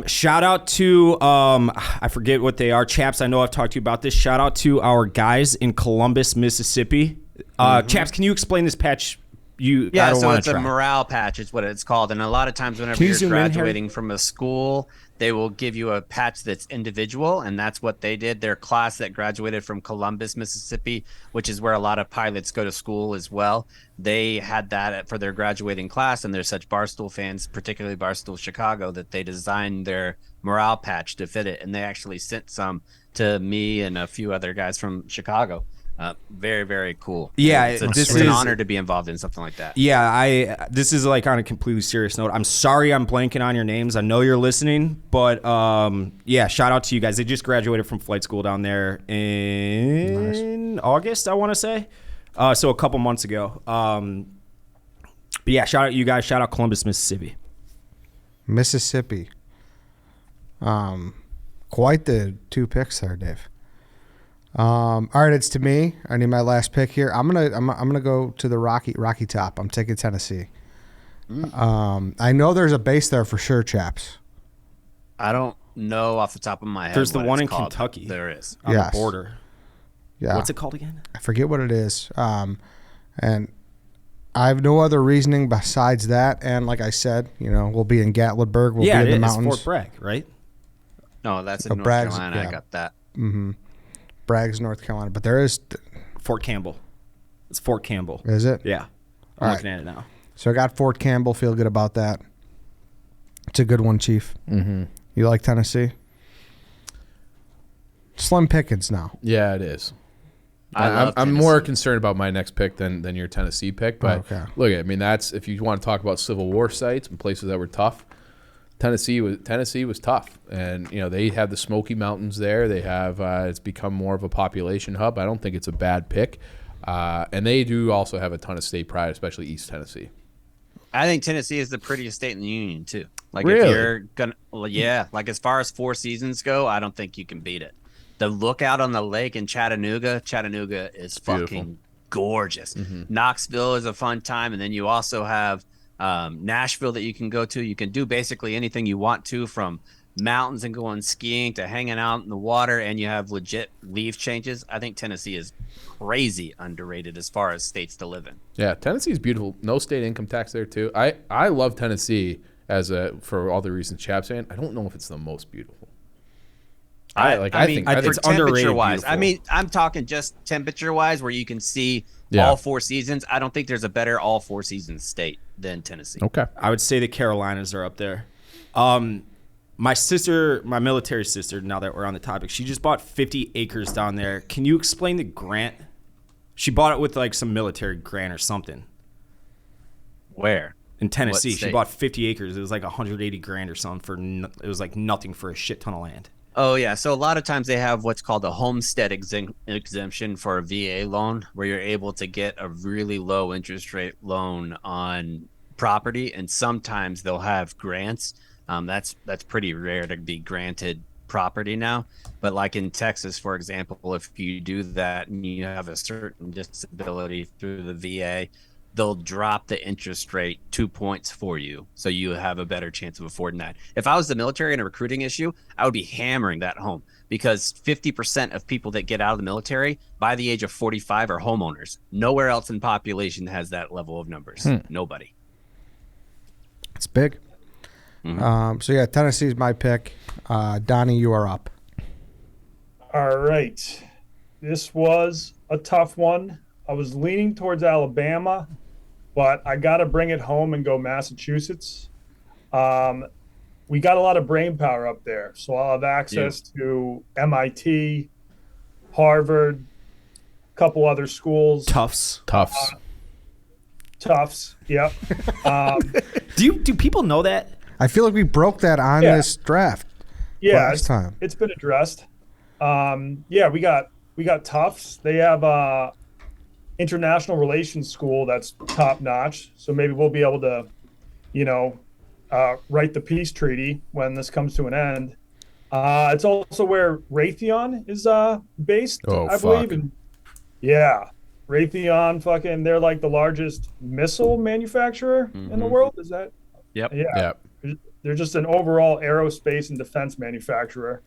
Shout out to I forget what they are. Chaps, I know I've talked to you about this. Shout out to our guys in Columbus, Mississippi. Chaps, can you explain this patch? So it's a morale patch is what it's called. And a lot of times whenever you're graduating from a school, they will give you a patch that's individual, and that's what they did. Their class that graduated from Columbus, Mississippi, which is where a lot of pilots go to school as well, they had that for their graduating class, and they're such Barstool fans, particularly Barstool Chicago, that they designed their morale patch to fit it, and they actually sent some to me and a few other guys from Chicago. Very, very cool. Yeah, it's an honor to be involved in something like that. Yeah, this is on a completely serious note. I'm sorry I'm blanking on your names. I know you're listening, but shout out to you guys. They just graduated from flight school down there in August, I want to say. So a couple months ago. But yeah, shout out you guys. Shout out Columbus, Mississippi. Quite the two picks there, Dave. All right, it's to me. I need my last pick here. I'm gonna go to the Rocky Top. I'm taking Tennessee. I know there's a base there for sure, Chaps. I don't know off the top of my head. There's the what one it's in called. Kentucky. There is. On Yes. the border. Yeah. What's it called again? I forget what it is. And I have no other reasoning besides that. And like I said, we'll be in Gatlinburg. We'll Yeah, be it in the is. mountains. Fort Bragg, right? No, that's in North Bragg's- Carolina. yeah. I got that. Bragg's, North Carolina. But there is, Fort Campbell. It's Fort Campbell. is it? Yeah. I'm All looking at it now. So I got Fort Campbell. Feel good about that. It's a good one, Chief. Mm-hmm. You like Tennessee? Slim pickings now. Yeah, it is. I love I'm more Tennessee. concerned about my next pick than your Tennessee pick. But Okay. look, I mean, that's if you want to talk about Civil War sites and places that were tough. Tennessee was tough, and they have the Smoky Mountains there. They have it's become more of a population hub. I don't think it's a bad pick, and they do also have a ton of state pride, especially East Tennessee. I think Tennessee is the prettiest state in the union too. Like Really? if you're gonna, well, yeah. Like as far as Four Seasons go, I don't think you can beat it. The lookout on the lake in Chattanooga is beautiful. fucking gorgeous. Knoxville is a fun time, and then you also have Nashville that you can go to. You can do basically anything you want to, from mountains and going skiing to hanging out in the water, and you have legit leaf changes. I think Tennessee is crazy underrated as far as states to live in. Yeah, Tennessee's beautiful. No state income tax there too. I love Tennessee for all the reasons Chap's saying. I don't know if it's the most beautiful. I think it's underrated temperature wise. beautiful. I mean, I'm talking just temperature wise, where you can see Yeah. all four seasons. I don't think there's a better all four seasons state than Tennessee. Okay. I would say the Carolinas are up there. My sister, my military sister, now that we're on the topic, she just bought 50 acres down there. Can you explain the grant? She bought it with like some military grant or something. Where? In Tennessee, she state? bought 50 acres. It was like 180 grand or something it was like nothing for a shit ton of land. Oh, yeah. So a lot of times they have what's called a homestead exemption for a VA loan, where you're able to get a really low interest rate loan on property. And sometimes they'll have grants. That's pretty rare to be granted property now. But like in Texas, for example, if you do that and you have a certain disability through the VA, they'll drop the interest rate 2 points for you, so you have a better chance of affording that. If I was the military in a recruiting issue, I would be hammering that home, because 50% of people that get out of the military by the age of 45 are homeowners. Nowhere else in population has that level of numbers. Nobody. It's big. So yeah, Tennessee's my pick. Donnie, you are up. All right. This was a tough one. I was leaning towards Alabama, but I got to bring it home and go Massachusetts. We got a lot of brain power up there, so I'll have access to MIT, Harvard, a couple other schools. Tufts. Tufts, yep. Do people know that? I feel like we broke that on this draft last time. It's been addressed. We got Tufts. They have international relations school that's top notch. So maybe we'll be able to, write the peace treaty when this comes to an end. It's also where Raytheon is based, I believe. And Raytheon, they're like the largest missile manufacturer in the world. Is that? Yep. Yeah. Yep. They're just an overall aerospace and defense manufacturer.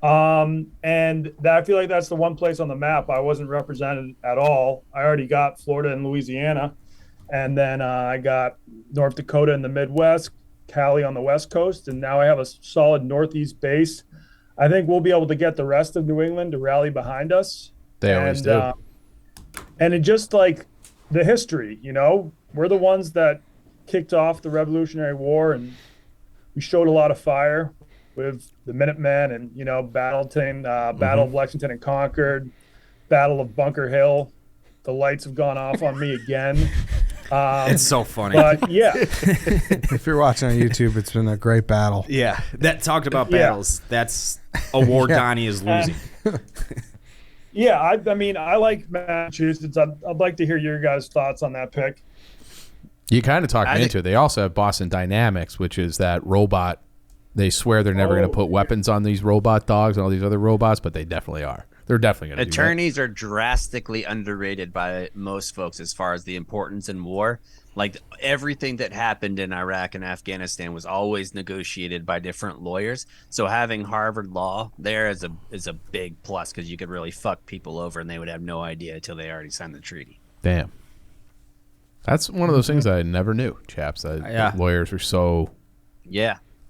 And I feel like that's the one place on the map I wasn't represented at all. I already got Florida and Louisiana, and then I got North Dakota in the Midwest, Cali on the West Coast, and now I have a solid Northeast base. I think we'll be able to get the rest of New England to rally behind us. They always do. And it just like the history, we're the ones that kicked off the Revolutionary War, and we showed a lot of fire with the Minutemen and, Battle of Lexington and Concord, Battle of Bunker Hill. The lights have gone off on me again. It's so funny. But yeah, If you're watching on YouTube, it's been a great battle. Yeah, that talked about battles. That's a war Donnie is losing. I like Massachusetts. I'd like to hear your guys' thoughts on that pick. You kind of talked me into it. They also have Boston Dynamics, which is that robot They swear they're never going to put weapons on these robot dogs and all these other robots, but they definitely are. They're definitely going to do that. Attorneys are drastically underrated by most folks as far as the importance in war. Like everything that happened in Iraq and Afghanistan was always negotiated by different lawyers. So having Harvard Law there is a big plus because you could really fuck people over and they would have no idea until they already signed the treaty. Damn. That's one of those things I never knew, chaps. Lawyers are so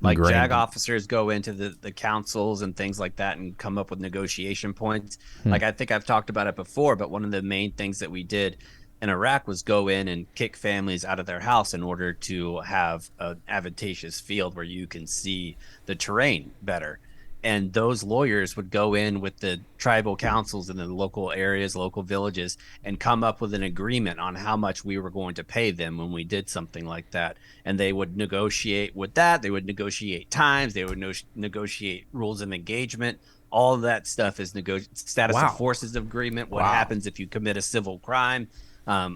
Like ingrained. JAG officers go into the councils and things like that and come up with negotiation points. Like I think I've talked about it before, but one of the main things that we did in Iraq was go in and kick families out of their house in order to have an advantageous field where you can see the terrain better. And those lawyers would go in with the tribal councils in the local areas, local villages, and come up with an agreement on how much we were going to pay them when we did something like that. And they would negotiate with that. They would negotiate times. They would negotiate rules of engagement. All of that stuff is status of forces agreement. What happens if you commit a civil crime?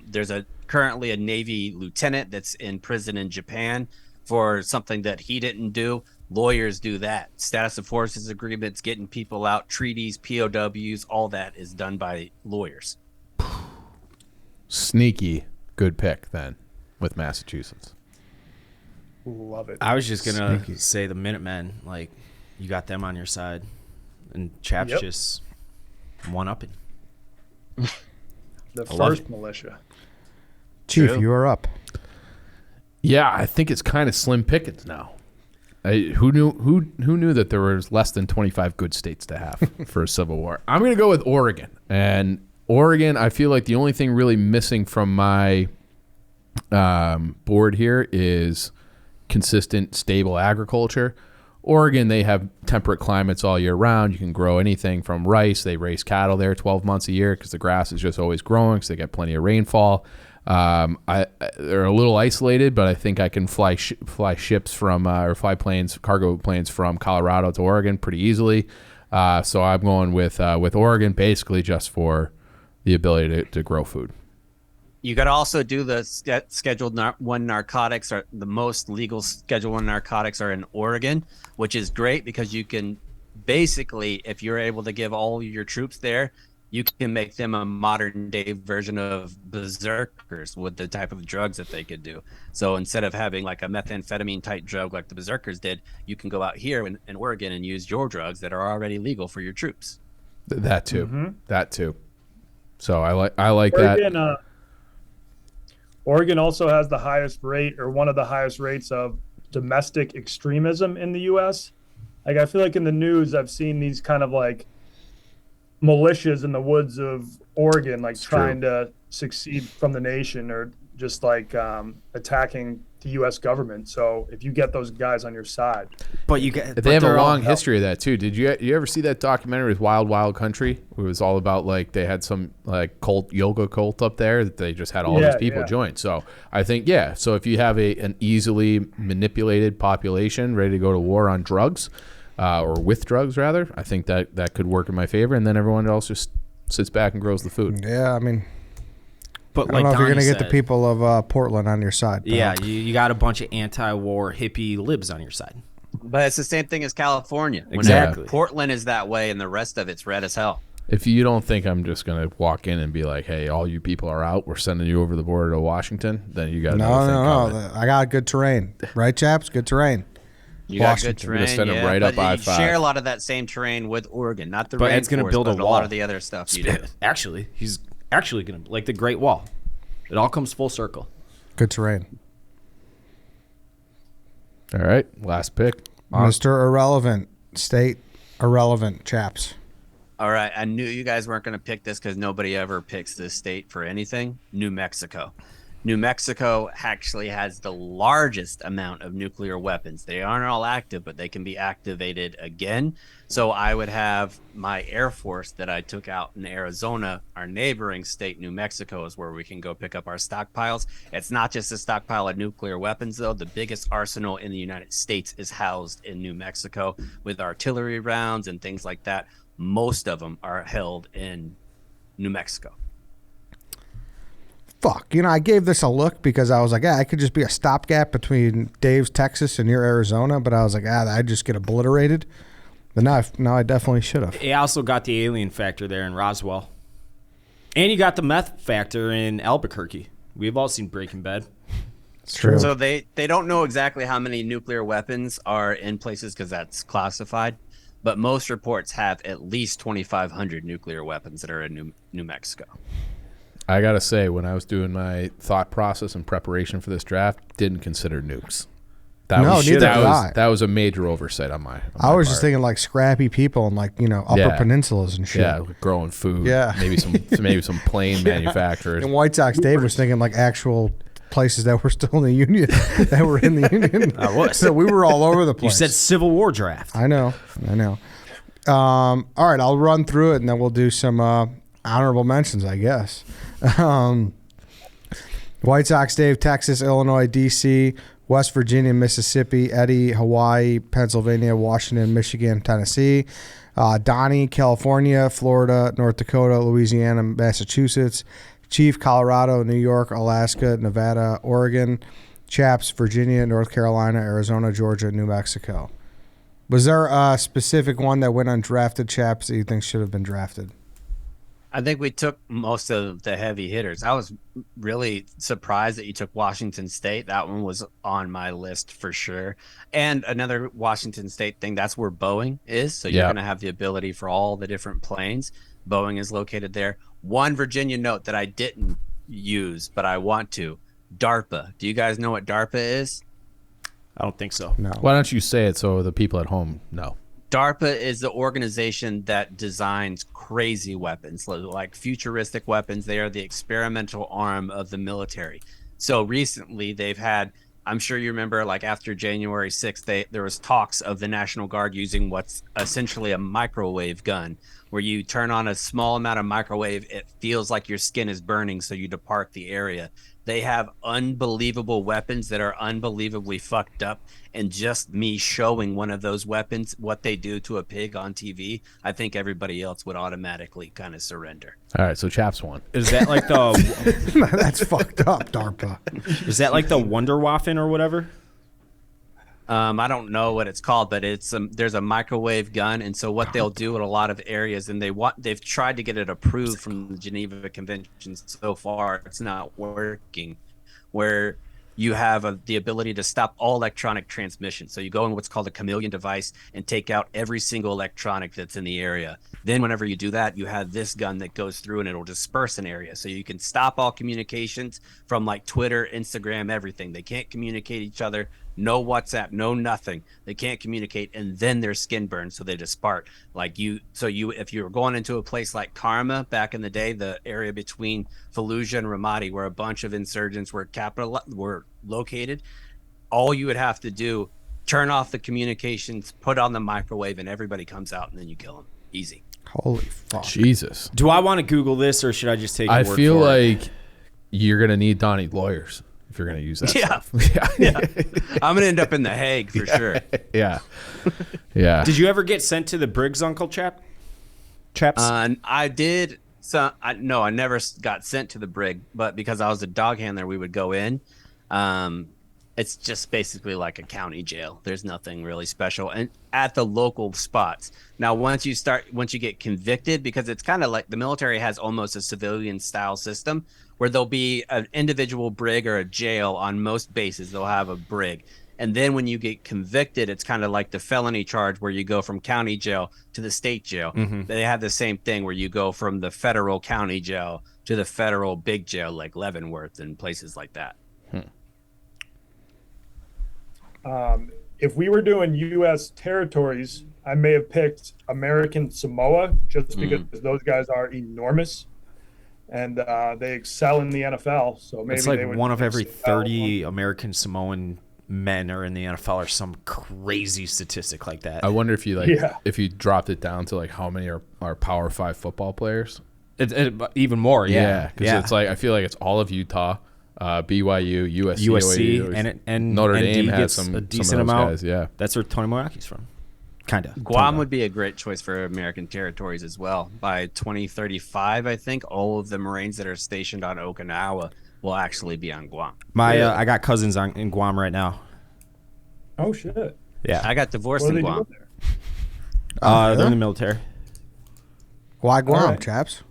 There's currently a Navy lieutenant that's in prison in Japan for something that he didn't do. Lawyers do that. Status of forces agreements, getting people out, treaties, POWs, all that is done by lawyers. sneaky good pick then with Massachusetts. Love it. I was just going to say the Minutemen, like, you got them on your side. And Chaps just one-upping. The first militia. Chief, you are up. Yeah, I think it's kind of slim pickings now. Who knew that there was less than 25 good states to have for a civil war? I'm going to go with Oregon. And Oregon, I feel like the only thing really missing from my board here is consistent, stable agriculture. Oregon, they have temperate climates all year round. You can grow anything from rice. They raise cattle there 12 months a year because the grass is just always growing because they get plenty of rainfall. They're a little isolated, but I think I can fly ships from or fly planes, cargo planes from Colorado to Oregon pretty easily. So I'm going with Oregon basically just for the ability to grow food. You got to also do the Scheduled 1 narcotics. Or the most legal Schedule 1 narcotics are in Oregon, which is great because you can basically, if you're able to give all your troops there, you can make them a modern day version of berserkers with the type of drugs that they could do. So instead of having like a methamphetamine type drug like the berserkers did, you can go out here in Oregon and use your drugs that are already legal for your troops. That too. That too. So I like Oregon, that. Oregon also has the highest rate, or one of the highest rates, of domestic extremism in the U.S. Like, I feel like in the news, I've seen these kind of like militias in the woods of Oregon, like trying to succeed from the nation, or just like attacking the U.S. government. So if you get those guys on your side, they have a long history of that too. Did you ever see that documentary with Wild Wild Country? It was all about like they had some like yoga cult up there that they just had all these people join. So I think so if you have an easily manipulated population ready to go to war on drugs, or with drugs rather, I think that could work in my favor, and then everyone else just sits back and grows the food. Yeah, I mean, but I don't know if you're going to get the people of Portland on your side. Yeah, you got a bunch of anti-war hippie libs on your side. But it's the same thing as California. Exactly. Portland is that way, and the rest of it's red as hell. If you don't think I'm just going to walk in and be like, hey, all you people are out, we're sending you over the border to Washington, then you got to No. I got good terrain. Right, chaps? Good terrain. You got good terrain, send them right up but I-5. you share a lot of that same terrain with Oregon, not the But Ed's going to build a wall. A lot of the other stuff you do. Actually, he's actually going to, like the Great Wall. It all comes full circle. Good terrain. All right, last pick. Mr. Irrelevant. State irrelevant, chaps. All right, I knew you guys weren't going to pick this because nobody ever picks this state for anything. New Mexico. New Mexico actually has the largest amount of nuclear weapons. They aren't all active, but they can be activated again. So I would have my Air Force that I took out in Arizona, our neighboring state, New Mexico, is where we can go pick up our stockpiles. It's not just a stockpile of nuclear weapons, though. The biggest arsenal in the United States is housed in New Mexico with artillery rounds and things like that. Most of them are held in New Mexico. fuck, I gave this a look because I was like, I could just be a stopgap between Dave's Texas and your Arizona, but I was like, I'd just get obliterated. But now I definitely should have. You also got the alien factor there in Roswell. And you got the meth factor in Albuquerque. We've all seen Breaking Bad. It's true. So they don't know exactly how many nuclear weapons are in places because that's classified, but most reports have at least 2,500 nuclear weapons that are in New Mexico. I gotta say, when I was doing my thought process and preparation for this draft, didn't consider nukes. That was a major oversight on my I was part. just thinking like scrappy people and like upper peninsulas and shit. Yeah, growing food. Yeah. maybe some plane manufacturers. And White Sox Dave was thinking like actual places that were still in the Union, that were in the Union. I was. So we were all over the You place. said Civil War draft. I know. All right, I'll run through it and then we'll do some honorable mentions, I guess. White Sox Dave, Texas, Illinois, D.C., West Virginia, Mississippi, Eddie, Hawaii, Pennsylvania, Washington, Michigan, Tennessee, Donnie, California, Florida, North Dakota, Louisiana, Massachusetts, Chief, Colorado, New York, Alaska, Nevada, Oregon, Chaps, Virginia, North Carolina, Arizona, Georgia, New Mexico. Was there a specific one that went undrafted, Chaps, that you think should have been drafted? I think we took most of the heavy hitters. I was really surprised that you took Washington State. That one was on my list for sure. And another Washington State thing, that's where Boeing is. So you're going to have the ability for all the different planes. Boeing is located there. One Virginia note that I didn't use, but I want to. DARPA. Do you guys know what DARPA is? I don't think so. No. Why don't you say it so the people at home know? DARPA is the organization that designs crazy weapons, like futuristic weapons. They are the experimental arm of the military. So recently they've had, I'm sure you remember, like after January 6th, there was talks of the National Guard using what's essentially a microwave gun, where you turn on a small amount of microwave, it feels like your skin is burning, so you depart the area. They have unbelievable weapons that are unbelievably fucked up. And just me showing one of those weapons, what they do to a pig on TV, I think everybody else would automatically kind of surrender. All right, so Chaps won. Is that like the That's fucked up, DARPA. is that like the Wunderwaffen or whatever? I don't know what it's called, but it's there's a microwave gun, and so what they'll do in a lot of areas, and they've tried to get it approved from the Geneva Convention. So far, it's not working. Where you have the ability to stop all electronic transmission. So you go in what's called a chameleon device and take out every single electronic that's in the area. Then whenever you do that, you have this gun that goes through and it'll disperse an area. So you can stop all communications from like Twitter, Instagram, everything. They can't communicate each other. No WhatsApp, no nothing. They can't communicate, and then their skin burns, so they disparate. If you were going into a place like Karma back in the day, the area between Fallujah and Ramadi, where a bunch of insurgents were located, all you would have to do, turn off the communications, put on the microwave, and everybody comes out, and then you kill them. Easy. Holy fuck. Jesus. Do I want to Google this or should I just take your I word feel for it? like you're going to need Donnie lawyers if you're going to use that Yeah. stuff. Yeah. I'm going to end up in The Hague for sure. Yeah. Yeah. Did you ever get sent to the Briggs, Uncle Chaps? I did. I never got sent to the brig, but because I was a dog handler, we would go in. It's just basically like a county jail. There's nothing really special, and at the local spots. Now, once you get convicted, because it's kind of like the military has almost a civilian style system where there'll be an individual brig or a jail on most bases. They'll have a brig. And then when you get convicted, it's kind of like the felony charge where you go from county jail to the state jail. Mm-hmm. They have the same thing where you go from the federal county jail to the federal big jail like Leavenworth and places like that. If we were doing U.S. territories, I may have picked American Samoa just because those guys are enormous and they excel in the NFL. So maybe it's like they would one of every 30 American Samoan men are in the NFL or some crazy statistic like that. I wonder if you if you dropped it down to like how many are Power 5 football players. Even more, yeah. Because it's like I feel like it's all of Utah, BYU, USC, and Notre and Dame D has gets some a decent some of those amount. guys, yeah. That's where Tony Moraki's from. Kind of. Guam would be a great choice for American territories as well. By 2035, I think all of the Marines that are stationed on Okinawa will actually be on Guam. I got cousins in Guam right now. Oh shit. Yeah. I got divorced What are in they Guam. doing there? They're in the military. Why Guam, All right. chaps?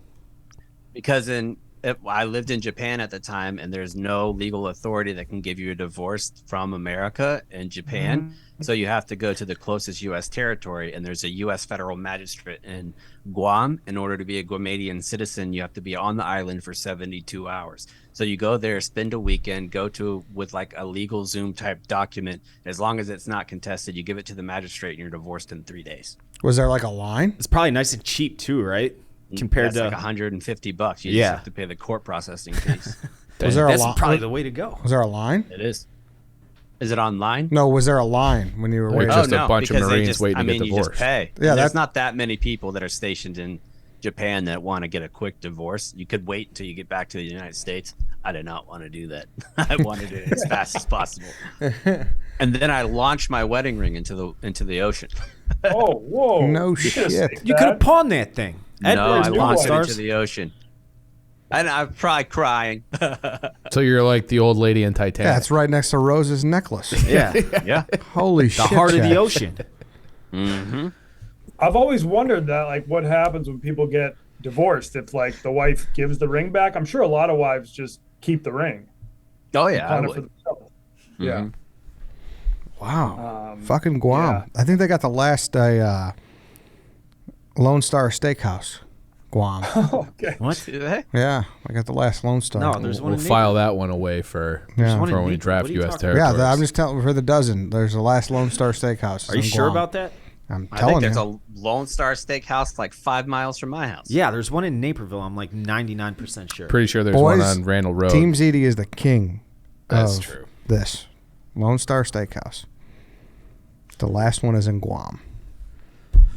Because I lived in Japan at the time, and there's no legal authority that can give you a divorce from America and Japan. So you have to go to the closest U.S. territory, and there's a U.S. federal magistrate in Guam. In order to be a Guamanian citizen, you have to be on the island for 72 hours. So you go there, spend a weekend, with like a legal Zoom type document. As long as it's not contested, you give it to the magistrate, and you're divorced in 3 days. Was there like a line? It's probably nice and cheap too, right? Compared That's to like $150. You Yeah. just have to pay the court processing fees. Was there a that's line? probably the way to go. Was there a line? It is. Is it online? No, was there a line when you were Or waiting? just a bunch of because they Marines waiting to get you just divorced. pay. Yeah, And there's that- not that many people that are stationed in Japan that want to get a quick divorce. You could wait until you get back to the United States. I did not want to do that. I wanted it as fast as possible. And then I launched my wedding ring into the ocean. Oh, whoa. No should've shit. saved You could have that. pawned that thing. No, Edwards, I Pawn launched it Stars. into the ocean. And I'm probably crying. So you're like the old lady in Titanic. Yeah, it's right next to Rose's necklace. Yeah. Yeah. Holy The shit. heart of the Chaps. ocean. Mm-hmm. I've always wondered that, like, what happens when people get divorced if, like, the wife gives the ring back. I'm sure a lot of wives just keep the ring. Oh, yeah. I Kind of would. for themselves. Yeah. Wow. Fucking Guam. yeah. I think they got the last Lone Star Steakhouse. Guam. Okay. What? Do they? Yeah, I got the last Lone Star. No, there's one We'll in file that one away for Yeah. one in when we Naples. draft What are you U.S. talking territories. Yeah, I'm just telling for the dozen. There's the last Lone Star Steakhouse. Are you sure about that? I'm I telling think there's you. a Lone Star Steakhouse like 5 miles from my house. Yeah, there's one in Naperville. I'm like 99% sure. Pretty sure there's Boys, one on Randall Road. Team ZD is the king. That's of true. This Lone Star Steakhouse. The last one is in Guam.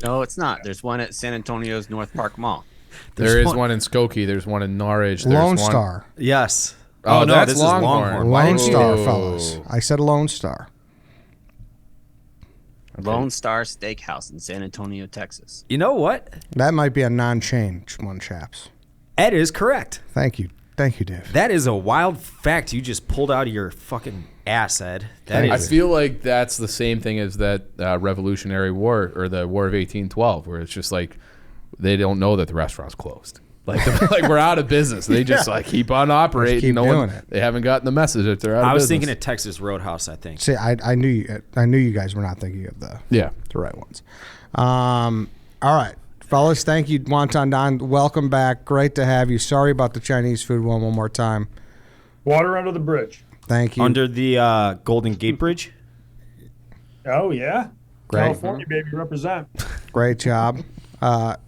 No, it's not. There's one at San Antonio's North Park Mall. There is one in Skokie. There's one in Norwich. There's Lone one, Star. Yes. Oh, no, that's this is Longhorn. Longhorn. Why Lone didn't you- Star, Whoa. fellas. I said Lone Star. Lone Star Steakhouse in San Antonio, Texas. You know what? That might be a non-chain one, chaps. Ed is correct. Thank you, Dave. That is a wild fact you just pulled out of your fucking ass, Ed. That I is. feel like that's the same thing as that Revolutionary War or the War of 1812, where it's just like they don't know that the restaurant's closed. Like, like we're out of business. They just like keep on operating. keep doing it. They haven't gotten the message that they're out of I was business. thinking of Texas Roadhouse, I think. See, I knew you guys were not thinking of the right ones. All right, fellas. Thank you, Wonton Don. Welcome back. Great to have you. Sorry about the Chinese food one more time. Water under the bridge. Thank you. Under the Golden Gate Bridge. Oh, yeah. Great. California, baby, represent. Great job.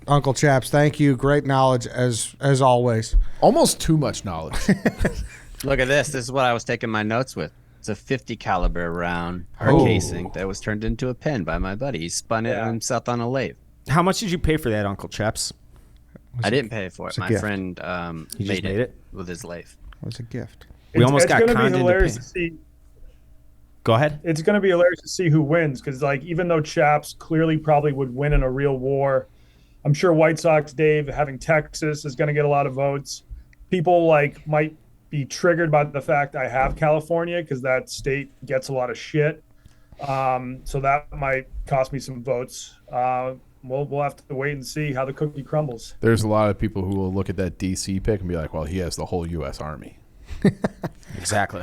Uncle Chaps, thank you. Great knowledge as always. almost too much knowledge. Look at this. This is what I was taking my notes with. It's a 50 caliber round or Oh. casing that was turned into a pen by my buddy. He spun it himself on a lathe. How much did you pay for that, Uncle Chaps? I didn't pay for it. a My gift. friend He just made it? with his lathe. It was a gift. We almost got gonna be conned into hilarious paying. to see. Go ahead. It's going to be hilarious to see who wins because, like, even though Chaps clearly probably would win in a real war, I'm sure White Sox Dave having Texas is going to get a lot of votes. People like might be triggered by the fact I have California because that state gets a lot of shit. So that might cost me some votes. We'll have to wait and see how the cookie crumbles. There's a lot of people who will look at that DC pick and be like, well, he has the whole U.S. Army. Exactly.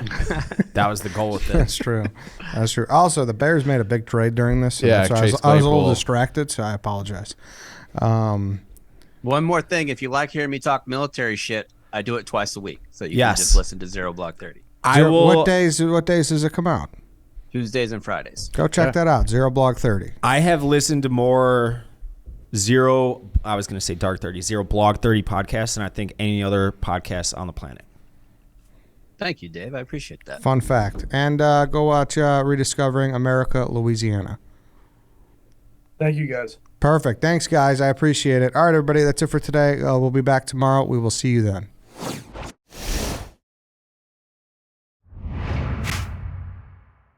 That was the goal with That's this. true. That's true. Also, the Bears made a big trade during this. So Yeah, that's why Chase I was a little Claypool. distracted, so I apologize. One more thing. If you like hearing me talk military shit, I do it twice a week. So you can Yes. just listen to Zero Block 30. I will. What days does it come out? Tuesdays and Fridays. Go check that out. Zero Blog 30. I have listened to more Zero. I was going to say Dark 30, Zero Blog 30 podcasts, than I think any other podcast on the planet. Thank you, Dave. I appreciate that. Fun fact. And go watch Rediscovering America, Louisiana. Thank you, guys. Perfect. Thanks, guys. I appreciate it. All right, everybody. That's it for today. We'll be back tomorrow. We will see you then.